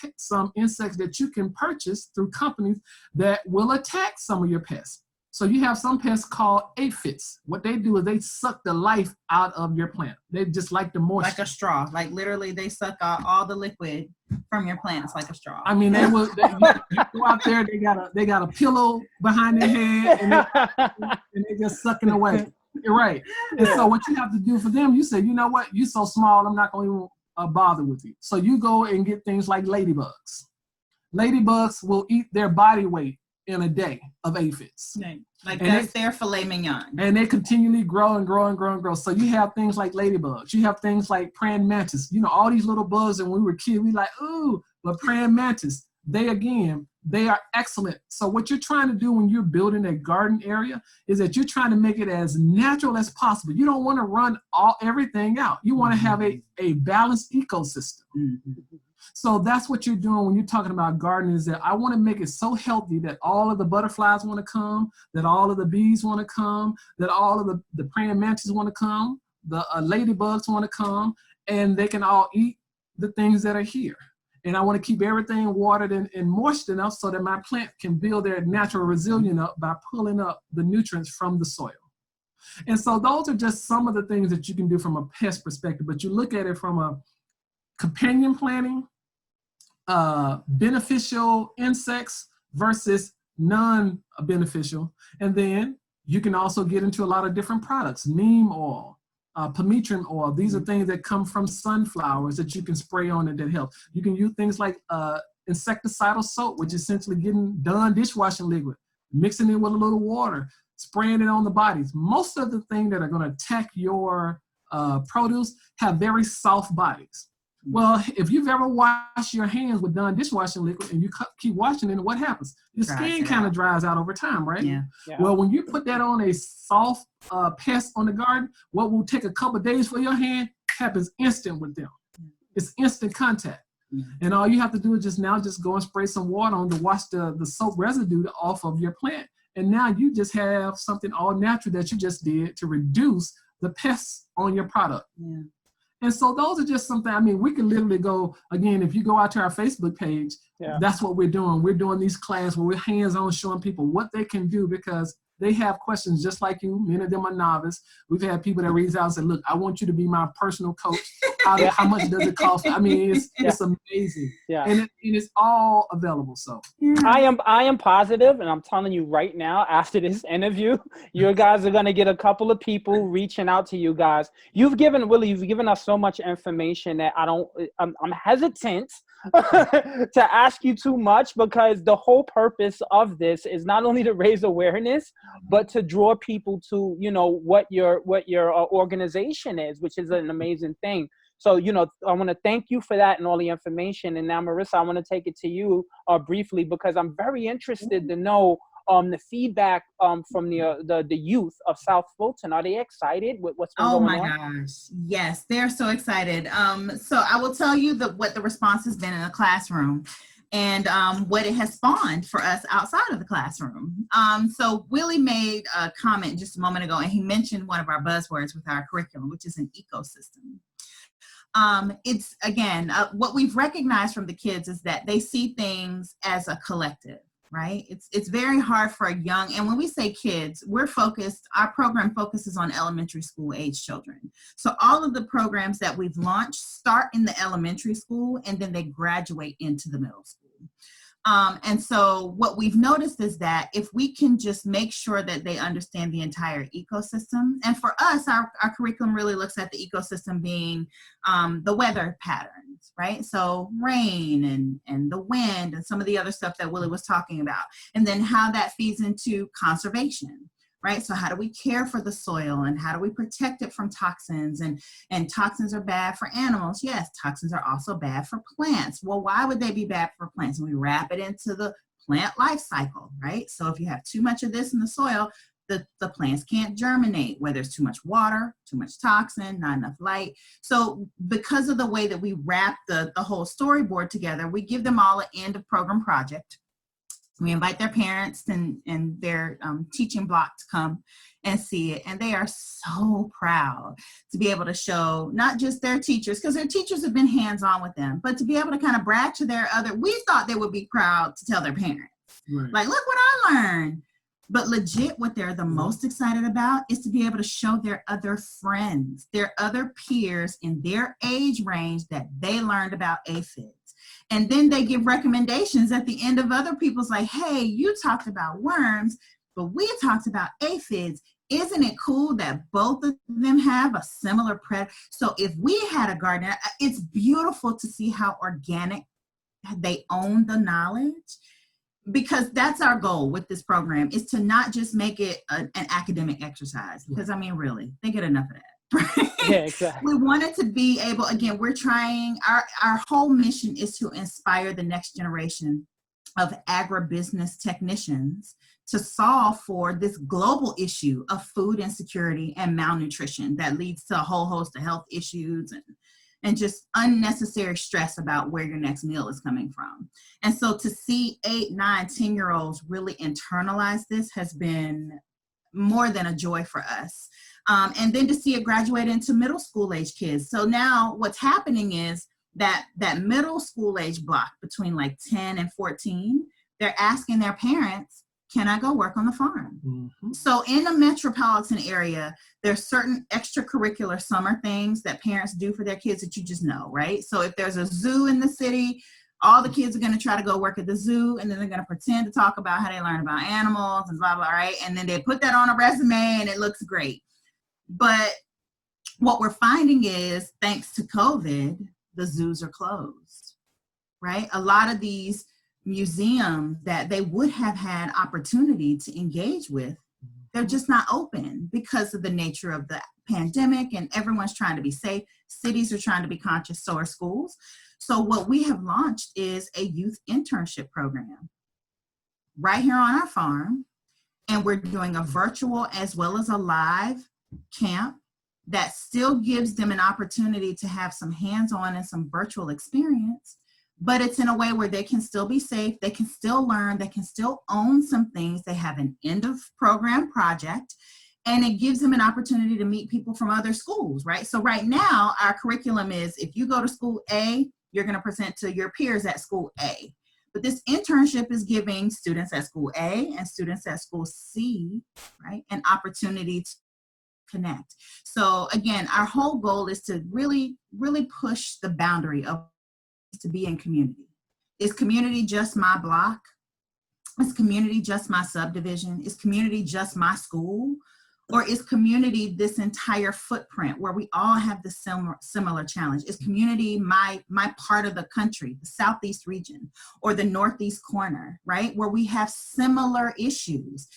insects that you can purchase through companies that will attack some of your pests. So you have some pests called aphids. What they do is they suck the life out of your plant. They just like the moisture. Like a straw. Like literally they suck out all the liquid from your plants like a straw. I mean, you go out there, they got a pillow behind their head, and they're just sucking away. You're right. And so what you have to do for them, you say, you know what? You're so small, I'm not going to even bother with you. So you go and get things like ladybugs. Ladybugs will eat their body weight in a day of aphids. Like that's their filet mignon. And they continually grow and grow and grow and grow. So you have things like ladybugs. You have things like praying mantis. You know, all these little bugs, and when we were kids, we like, ooh, but praying mantis, they are excellent. So what you're trying to do when you're building a garden area is that you're trying to make it as natural as possible. You don't want to run everything out. You want to have a balanced ecosystem. Mm-hmm. So that's what you're doing when you're talking about gardening, is that I want to make it so healthy that all of the butterflies want to come, that all of the bees want to come, that all of the praying mantis want to come, the ladybugs want to come, and they can all eat the things that are here. And I want to keep everything watered and moist enough so that my plant can build their natural resilience up by pulling up the nutrients from the soil. And so those are just some of the things that you can do from a pest perspective, but you look at it from a companion planting, beneficial insects versus non-beneficial. And then you can also get into a lot of different products, neem oil, permethrin oil. These are things that come from sunflowers that you can spray on and that help. You can use things like insecticidal soap, which is essentially getting Dawn dishwashing liquid, mixing it with a little water, spraying it on the bodies. Most of the things that are going to attack your produce have very soft bodies. Well, if you've ever washed your hands with Dawn dishwashing liquid and you keep washing it, what happens? Your skin kind of dries out over time, right? Yeah. Well, when you put that on a soft pest on the garden, what will take a couple of days for your hand happens instant with them. It's instant contact. And all you have to do is just go and spray some water on to wash the soap residue off of your plant. And now you just have something all natural that you just did to reduce the pests on your product. Yeah. And so those are just something, I mean, we can literally go, again, if you go out to our Facebook page, that's what we're doing. We're doing these classes where we're hands-on showing people what they can do, because they have questions just like you. Many of them are novice. We've had people that reach out and say, look, I want you to be my personal coach. How much does it cost? I mean, it's amazing. Yeah. And it's all available. So I am positive, and I'm telling you right now, after this interview, you guys are gonna get a couple of people reaching out to you guys. You've given us so much information that I'm hesitant to ask you too much, because the whole purpose of this is not only to raise awareness, but to draw people to, what your organization is, which is an amazing thing. So, I want to thank you for that and all the information. And now, Marisa, I want to take it to you briefly, because I'm very interested to know the feedback from the youth of South Fulton. Are they excited with what's been going on? Oh my gosh. Yes, they're so excited. So I will tell you what the response has been in the classroom, and what it has spawned for us outside of the classroom. So Willie made a comment just a moment ago, and he mentioned one of our buzzwords with our curriculum, which is an ecosystem. It's, again, what we've recognized from the kids is that they see things as a collective, right? It's very hard for a young, and when we say kids, our program focuses on elementary school age children. So all of the programs that we've launched start in the elementary school, and then they graduate into the middle school. And so what we've noticed is that if we can just make sure that they understand the entire ecosystem, and for us, our curriculum really looks at the ecosystem being the weather patterns, right? So rain and the wind and some of the other stuff that Willie was talking about, and then how that feeds into conservation. Right? So how do we care for the soil, and how do we protect it from toxins? And toxins are bad for animals. Yes, toxins are also bad for plants. Well, why would they be bad for plants? And we wrap it into the plant life cycle, right? So if you have too much of this in the soil, the plants can't germinate, whether it's too much water, too much toxin, not enough light. So because of the way that we wrap the whole storyboard together, we give them all an end of program project. We invite their parents and their teaching block to come and see it. And they are so proud to be able to show not just their teachers, because their teachers have been hands-on with them, but to be able to kind of brag to we thought they would be proud to tell their parents. Right. Like, look what I learned. But legit, what they're the most excited about is to be able to show their other friends, their other peers in their age range that they learned about aphids. And then they give recommendations at the end of other people's, like, hey, you talked about worms, but we talked about aphids. Isn't it cool that both of them have a similar predator? So if we had a garden, it's beautiful to see how organic they own the knowledge, because that's our goal with this program, is to not just make it an academic exercise, because, I mean, really, they get enough of that. Right? Yeah, exactly. We wanted to be able, again, we're trying, our whole mission is to inspire the next generation of agribusiness technicians to solve for this global issue of food insecurity and malnutrition that leads to a whole host of health issues and just unnecessary stress about where your next meal is coming from. And so to see 8, 9, 10-year-olds really internalize this has been more than a joy for us. And then to see it graduate into middle school age kids. So now what's happening is that middle school age block between like 10 and 14, they're asking their parents, can I go work on the farm? Mm-hmm. So in a metropolitan area, there's certain extracurricular summer things that parents do for their kids that you just know, right? So if there's a zoo in the city, all the kids are going to try to go work at the zoo, and then they're going to pretend to talk about how they learn about animals and blah, blah, right? And then they put that on a resume and it looks great. But what we're finding is, thanks to COVID, the zoos are closed, right? A lot of these museums that they would have had opportunity to engage with, they're just not open because of the nature of the pandemic, and everyone's trying to be safe. Cities are trying to be conscious, so are schools. So what we have launched is a youth internship program right here on our farm. And we're doing a virtual as well as a live camp that still gives them an opportunity to have some hands-on and some virtual experience, but it's in a way where they can still be safe, they can still learn, they can still own some things. They have an end of program project, and it gives them an opportunity to meet people from other schools, right? So right now, our curriculum is, if you go to school A, you're going to present to your peers at school A. But this internship is giving students at school A and students at school C, right, an opportunity to connect. So again, our whole goal is to really, really push the boundary of to be in community. Is community just my block? Is community just my subdivision? Is community just my school? Or is community this entire footprint where we all have the similar challenge? Is community my part of the country, the Southeast region, or the Northeast corner, right? Where we have similar issues.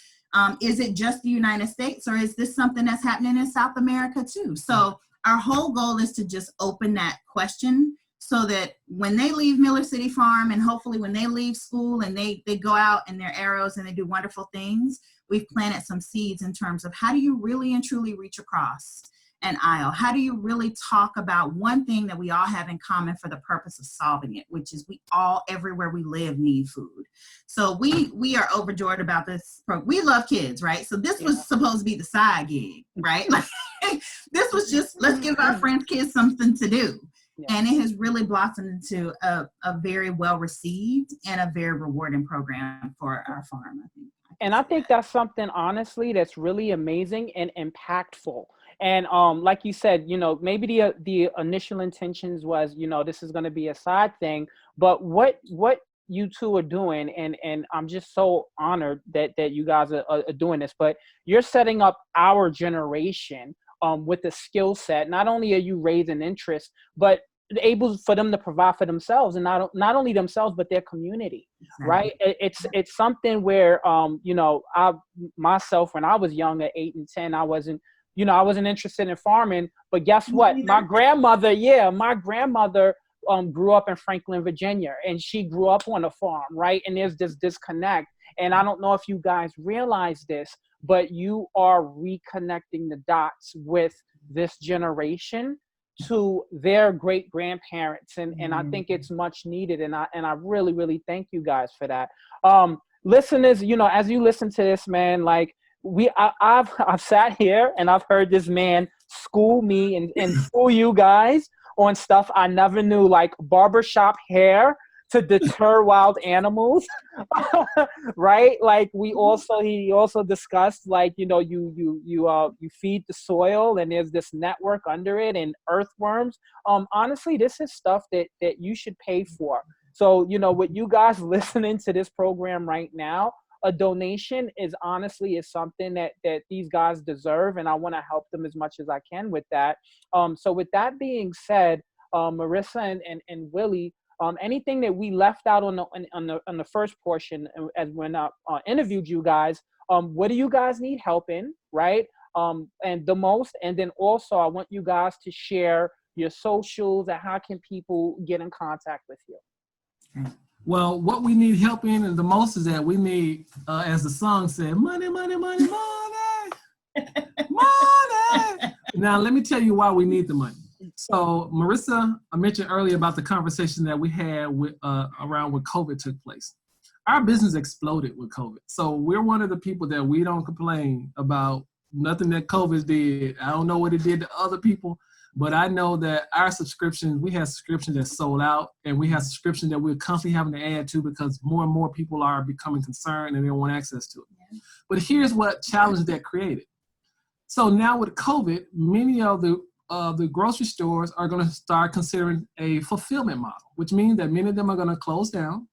Is it just the United States, or is this something that's happening in South America too? So our whole goal is to just open that question so that when they leave Miller City Farm, and hopefully when they leave school and they go out in their arrows and they do wonderful things, we've planted some seeds in terms of how do you really and truly reach across an aisle? How do you really talk about one thing that we all have in common for the purpose of solving it, which is we all, everywhere we live, need food. So we are overjoyed about this program. We love kids, right? So this was supposed to be the side gig, right? Like, this was just, let's give our friends kids something to do. And it has really blossomed into a very well received and a very rewarding program for our farm, I think. And I think that's something, honestly, that's really amazing and impactful. And like you said, you know, maybe the initial intentions was, you know, this is going to be a side thing, but what you two are doing, and I'm just so honored that you guys are doing this, but you're setting up our generation with a skill set. Not only are you raising interest, but able for them to provide for themselves, and not only themselves, but their community, right? It's something where, you know, I myself, when I was young at 8 and 10, I wasn't interested in farming, but guess what? My grandmother grew up in Franklin, Virginia, and she grew up on a farm, right? And there's this disconnect. And I don't know if you guys realize this, but you are reconnecting the dots with this generation to their great grandparents. And I think it's much needed. And I really, really thank you guys for that. Listeners, you know, as you listen to this, man, like I've sat here and I've heard this man school me and school you guys on stuff I never knew, like barbershop hair to deter wild animals, right? Like he also discussed, like, you know, you feed the soil and there's this network under it and earthworms. Honestly, this is stuff that you should pay for. So, you know, with you guys listening to this program right now, a donation is something that these guys deserve, and I want to help them as much as I can with that. So with that being said, Marisa and Willie, anything that we left out on the first portion as when I interviewed you guys, what do you guys need help in, right? And the most, and then also I want you guys to share your socials and how can people get in contact with you. Well, what we need help in and the most is that we need, as the song said, money, money, money, money, money. Now, let me tell you why we need the money. So, Marisa, I mentioned earlier about the conversation that we had with around when COVID took place. Our business exploded with COVID. So we're one of the people that we don't complain about nothing that COVID did. I don't know what it did to other people, but I know that our subscriptions, we have subscriptions that sold out, and we have subscriptions that we're constantly having to add to because more and more people are becoming concerned and they want access to it. Yeah. But here's what challenge that created. So now with COVID, many of the grocery stores are going to start considering a fulfillment model, which means that many of them are going to close down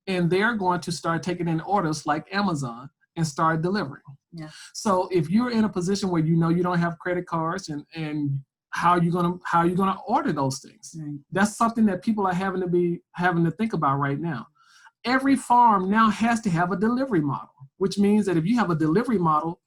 and they're going to start taking in orders like Amazon and start delivering. Yeah. So if you're in a position where you know you don't have credit cards and how are you gonna order those things? Right. That's something that people are having to think about right now. Every farm now has to have a delivery model, which means that if you have a delivery model,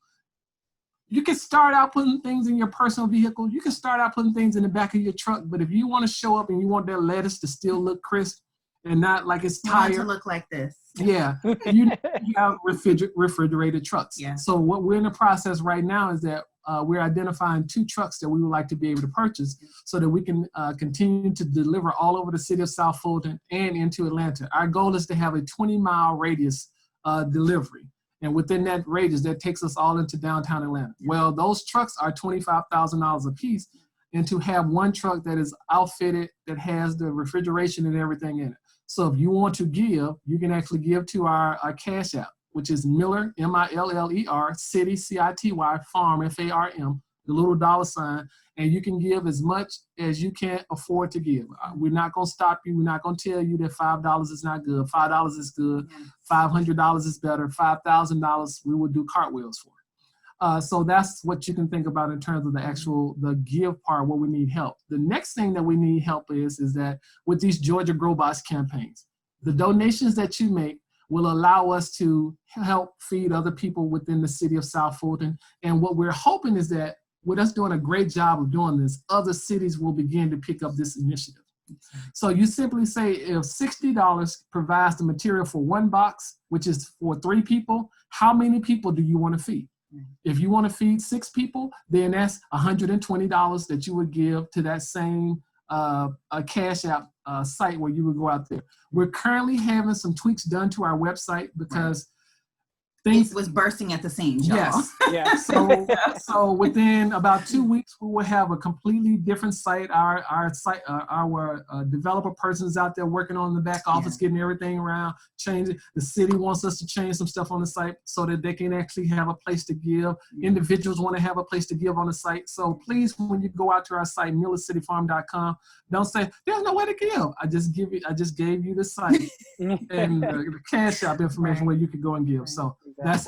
you can start out putting things in your personal vehicle. You can start out putting things in the back of your truck. But if you want to show up and you want that lettuce to still look crisp and not like it's tired, to look like this. Yeah, you have refrigerated trucks. Yeah. So what we're in the process right now is that we're identifying 2 trucks that we would like to be able to purchase so that we can continue to deliver all over the city of South Fulton and into Atlanta. Our goal is to have a 20-mile radius delivery. And within that radius, that takes us all into downtown Atlanta. Well, those trucks are $25,000 a piece. And to have one truck that is outfitted, that has the refrigeration and everything in it. So if you want to give, you can actually give to our Cash App, which is Miller, M-I-L-L-E-R, City, C-I-T-Y, Farm, F-A-R-M, the little $, and you can give as much as you can afford to give. We're not going to stop you. We're not going to tell you that $5 is not good. $5 is good. $500 is better. $5,000 we will do cartwheels for. So that's what you can think about in terms of the give part where we need help. The next thing that we need help is that with these Georgia Grow Box campaigns, the donations that you make will allow us to help feed other people within the city of South Fulton. And what we're hoping is that with us doing a great job of doing this, other cities will begin to pick up this initiative. So you simply say if $60 provides the material for 1 box, which is for 3 people, how many people do you want to feed? If you want to feed 6 people, then that's $120 that you would give to that same Cash App site where you would go out there. We're currently having some tweaks done to our website because things was bursting at the seams, y'all. Yes. Yeah. So within about 2 weeks, we will have a completely different site. Our site, our developer persons out there working on the back office, getting everything around, changing. The city wants us to change some stuff on the site so that they can actually have a place to give. Individuals want to have a place to give on the site. So please, when you go out to our site, millercityfarm.com, don't say there's no way to give. I just gave you the site and the Cash App information where you can go and give. So that's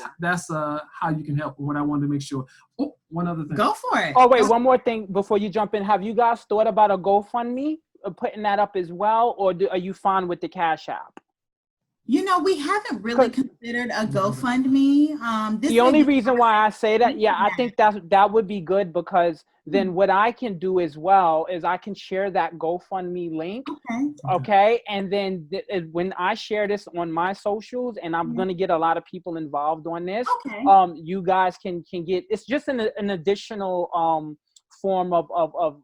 how you can help. What I wanted to make sure. Oh, one other thing. Go for it. Oh, wait, one more thing before you jump in. Have you guys thought about a GoFundMe, putting that up as well, or are you fine with the Cash App? You know, we haven't really considered a GoFundMe. The only reason why I say that, I think that would be good, because then what I can do as well is I can share that GoFundMe link. Okay. And then when I share this on my socials, and I'm going to get a lot of people involved on this, you guys can get, it's just an additional form of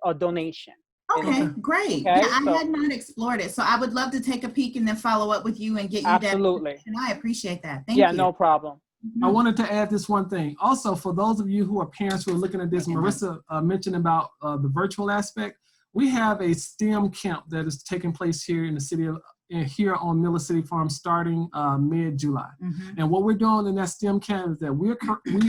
a donation. Okay, great. Okay, I had not explored it. So I would love to take a peek and then follow up with you and get you that. Absolutely. And I appreciate that. Thank you. Yeah, no problem. I wanted to add this one thing. Also, for those of you who are parents who are looking at this, Marisa mentioned about the virtual aspect. We have a STEM camp that is taking place here in the city of, here on Miller City Farm starting mid-July. And what we're doing in that STEM camp is that we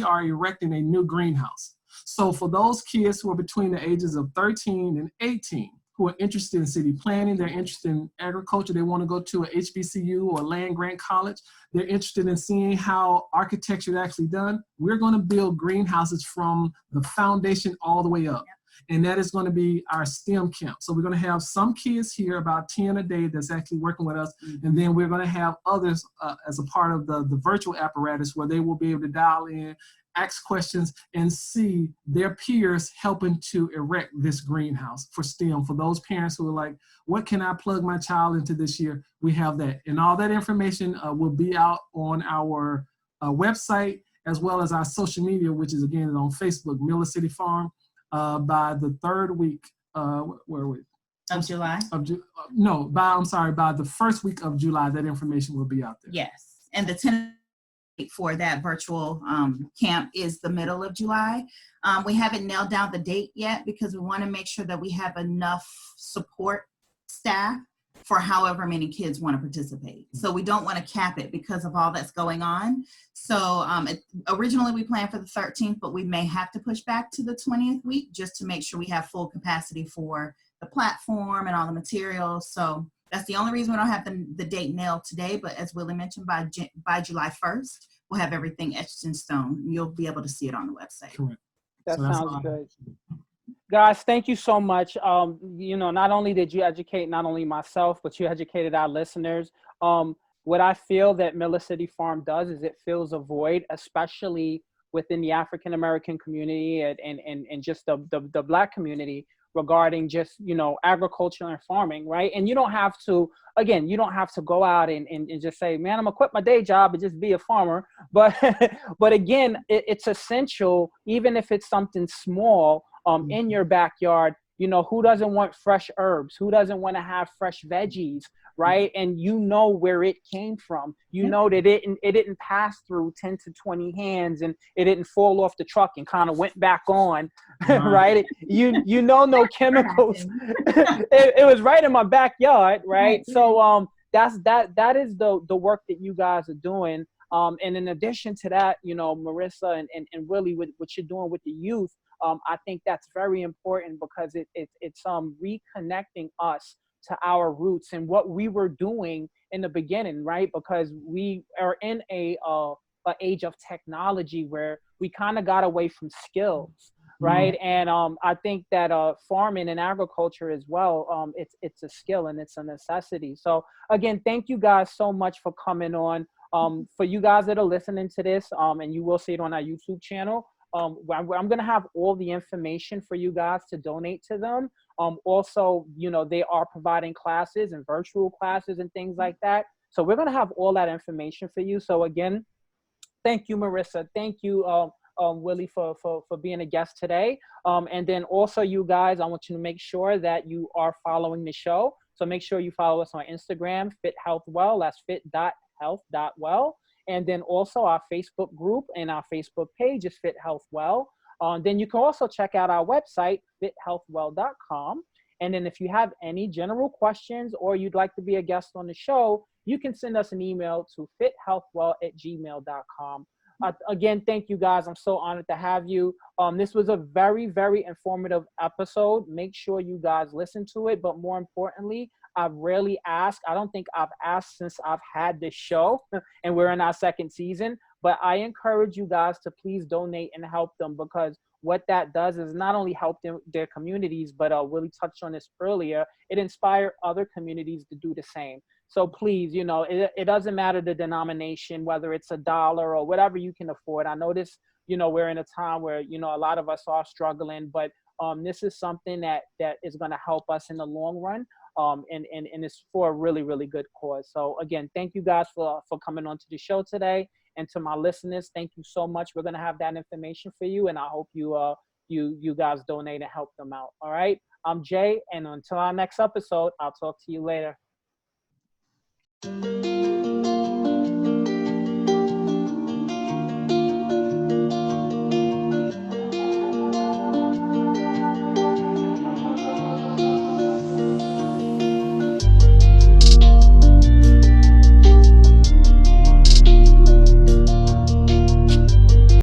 are erecting a new greenhouse. So for those kids who are between the ages of 13 and 18, who are interested in city planning, they're interested in agriculture, they want to go to a HBCU or land grant college, they're interested in seeing how architecture is actually done, we're going to build greenhouses from the foundation all the way up. And that is going to be our STEM camp. So we're going to have some kids here, about 10 a day, that's actually working with us. And then we're going to have others as a part of the virtual apparatus where they will be able to dial in, ask questions, and see their peers helping to erect this greenhouse for STEM. For those parents who are like, what can I plug my child into this year? We have that. And all that information will be out on our website, as well as our social media, which is, again, on Facebook, Miller City Farm, by the 3rd week, where are we? Of July? By the 1st week of July, that information will be out there. Yes. And the 10th for that virtual camp is the middle of July. We haven't nailed down the date yet because we want to make sure that we have enough support staff for however many kids want to participate. So we don't want to cap it because of all that's going on. So originally we planned for the 13th, but we may have to push back to the 20th week just to make sure we have full capacity for the platform and all the materials. So that's the only reason we don't have the date nailed today. But as Willie mentioned, by July 1st, we'll have everything etched in stone. You'll be able to see it on the website. Correct. That sounds good. Guys, thank you so much. You know, not only did you educate not only myself, but you educated our listeners. What I feel that Miller City Farm does is it fills a void, especially within the African American community and just the Black community, regarding just, you know, agriculture and farming, right? And you don't have to, again, you don't have to go out and just say, man, I'm gonna quit my day job and just be a farmer. But but again, it's essential, even if it's something small in your backyard. You know, who doesn't want fresh herbs? Who doesn't want to have fresh veggies, right? And you know where it came from. You know that it didn't pass through 10 to 20 hands, and it didn't fall off the truck and kind of went back on, right? You know, no chemicals. It was right in my backyard, right? So that is the work that you guys are doing. And in addition to that, you know, Marisa and Willie, what you're doing with the youth, I think that's very important, because it's reconnecting us to our roots and what we were doing in the beginning, right? Because we are in a age of technology where we kind of got away from skills, right? And I think that farming and agriculture as well, it's a skill and it's a necessity. So again, thank you guys so much for coming on. For you guys that are listening to this, and you will see it on our YouTube channel, I'm going to have all the information for you guys to donate to them. Also, you know, they are providing classes and virtual classes and things like that. So we're going to have all that information for you. So again, thank you, Marisa. Thank you, Willie, for being a guest today. And then also, you guys, I want you to make sure that you are following the show. So make sure you follow us on Instagram, Fit Health Well. That's fit.health.well. And then also our Facebook group and our Facebook page is Fit Health Well. Then you can also check out our website, fithealthwell.com. And then if you have any general questions or you'd like to be a guest on the show, you can send us an email to fithealthwell@gmail.com. Again, thank you guys. I'm so honored to have you. This was a very, very informative episode. Make sure you guys listen to it. But more importantly, I've rarely asked. I don't think I've asked since I've had this show, and we're in our second season. But I encourage you guys to please donate and help them, because what that does is not only help their communities, but Willie touched on this earlier, it inspired other communities to do the same. So please, you know, it doesn't matter the denomination, whether it's $1 or whatever you can afford. I know this, you know, we're in a time where, you know, a lot of us are struggling, but this is something that is going to help us in the long run. And it's for a really, really good cause. So again, thank you guys for coming on to the show today. And to my listeners, thank you so much. We're going to have that information for you. And I hope you guys donate and help them out. All right. I'm Jay. And until our next episode, I'll talk to you later.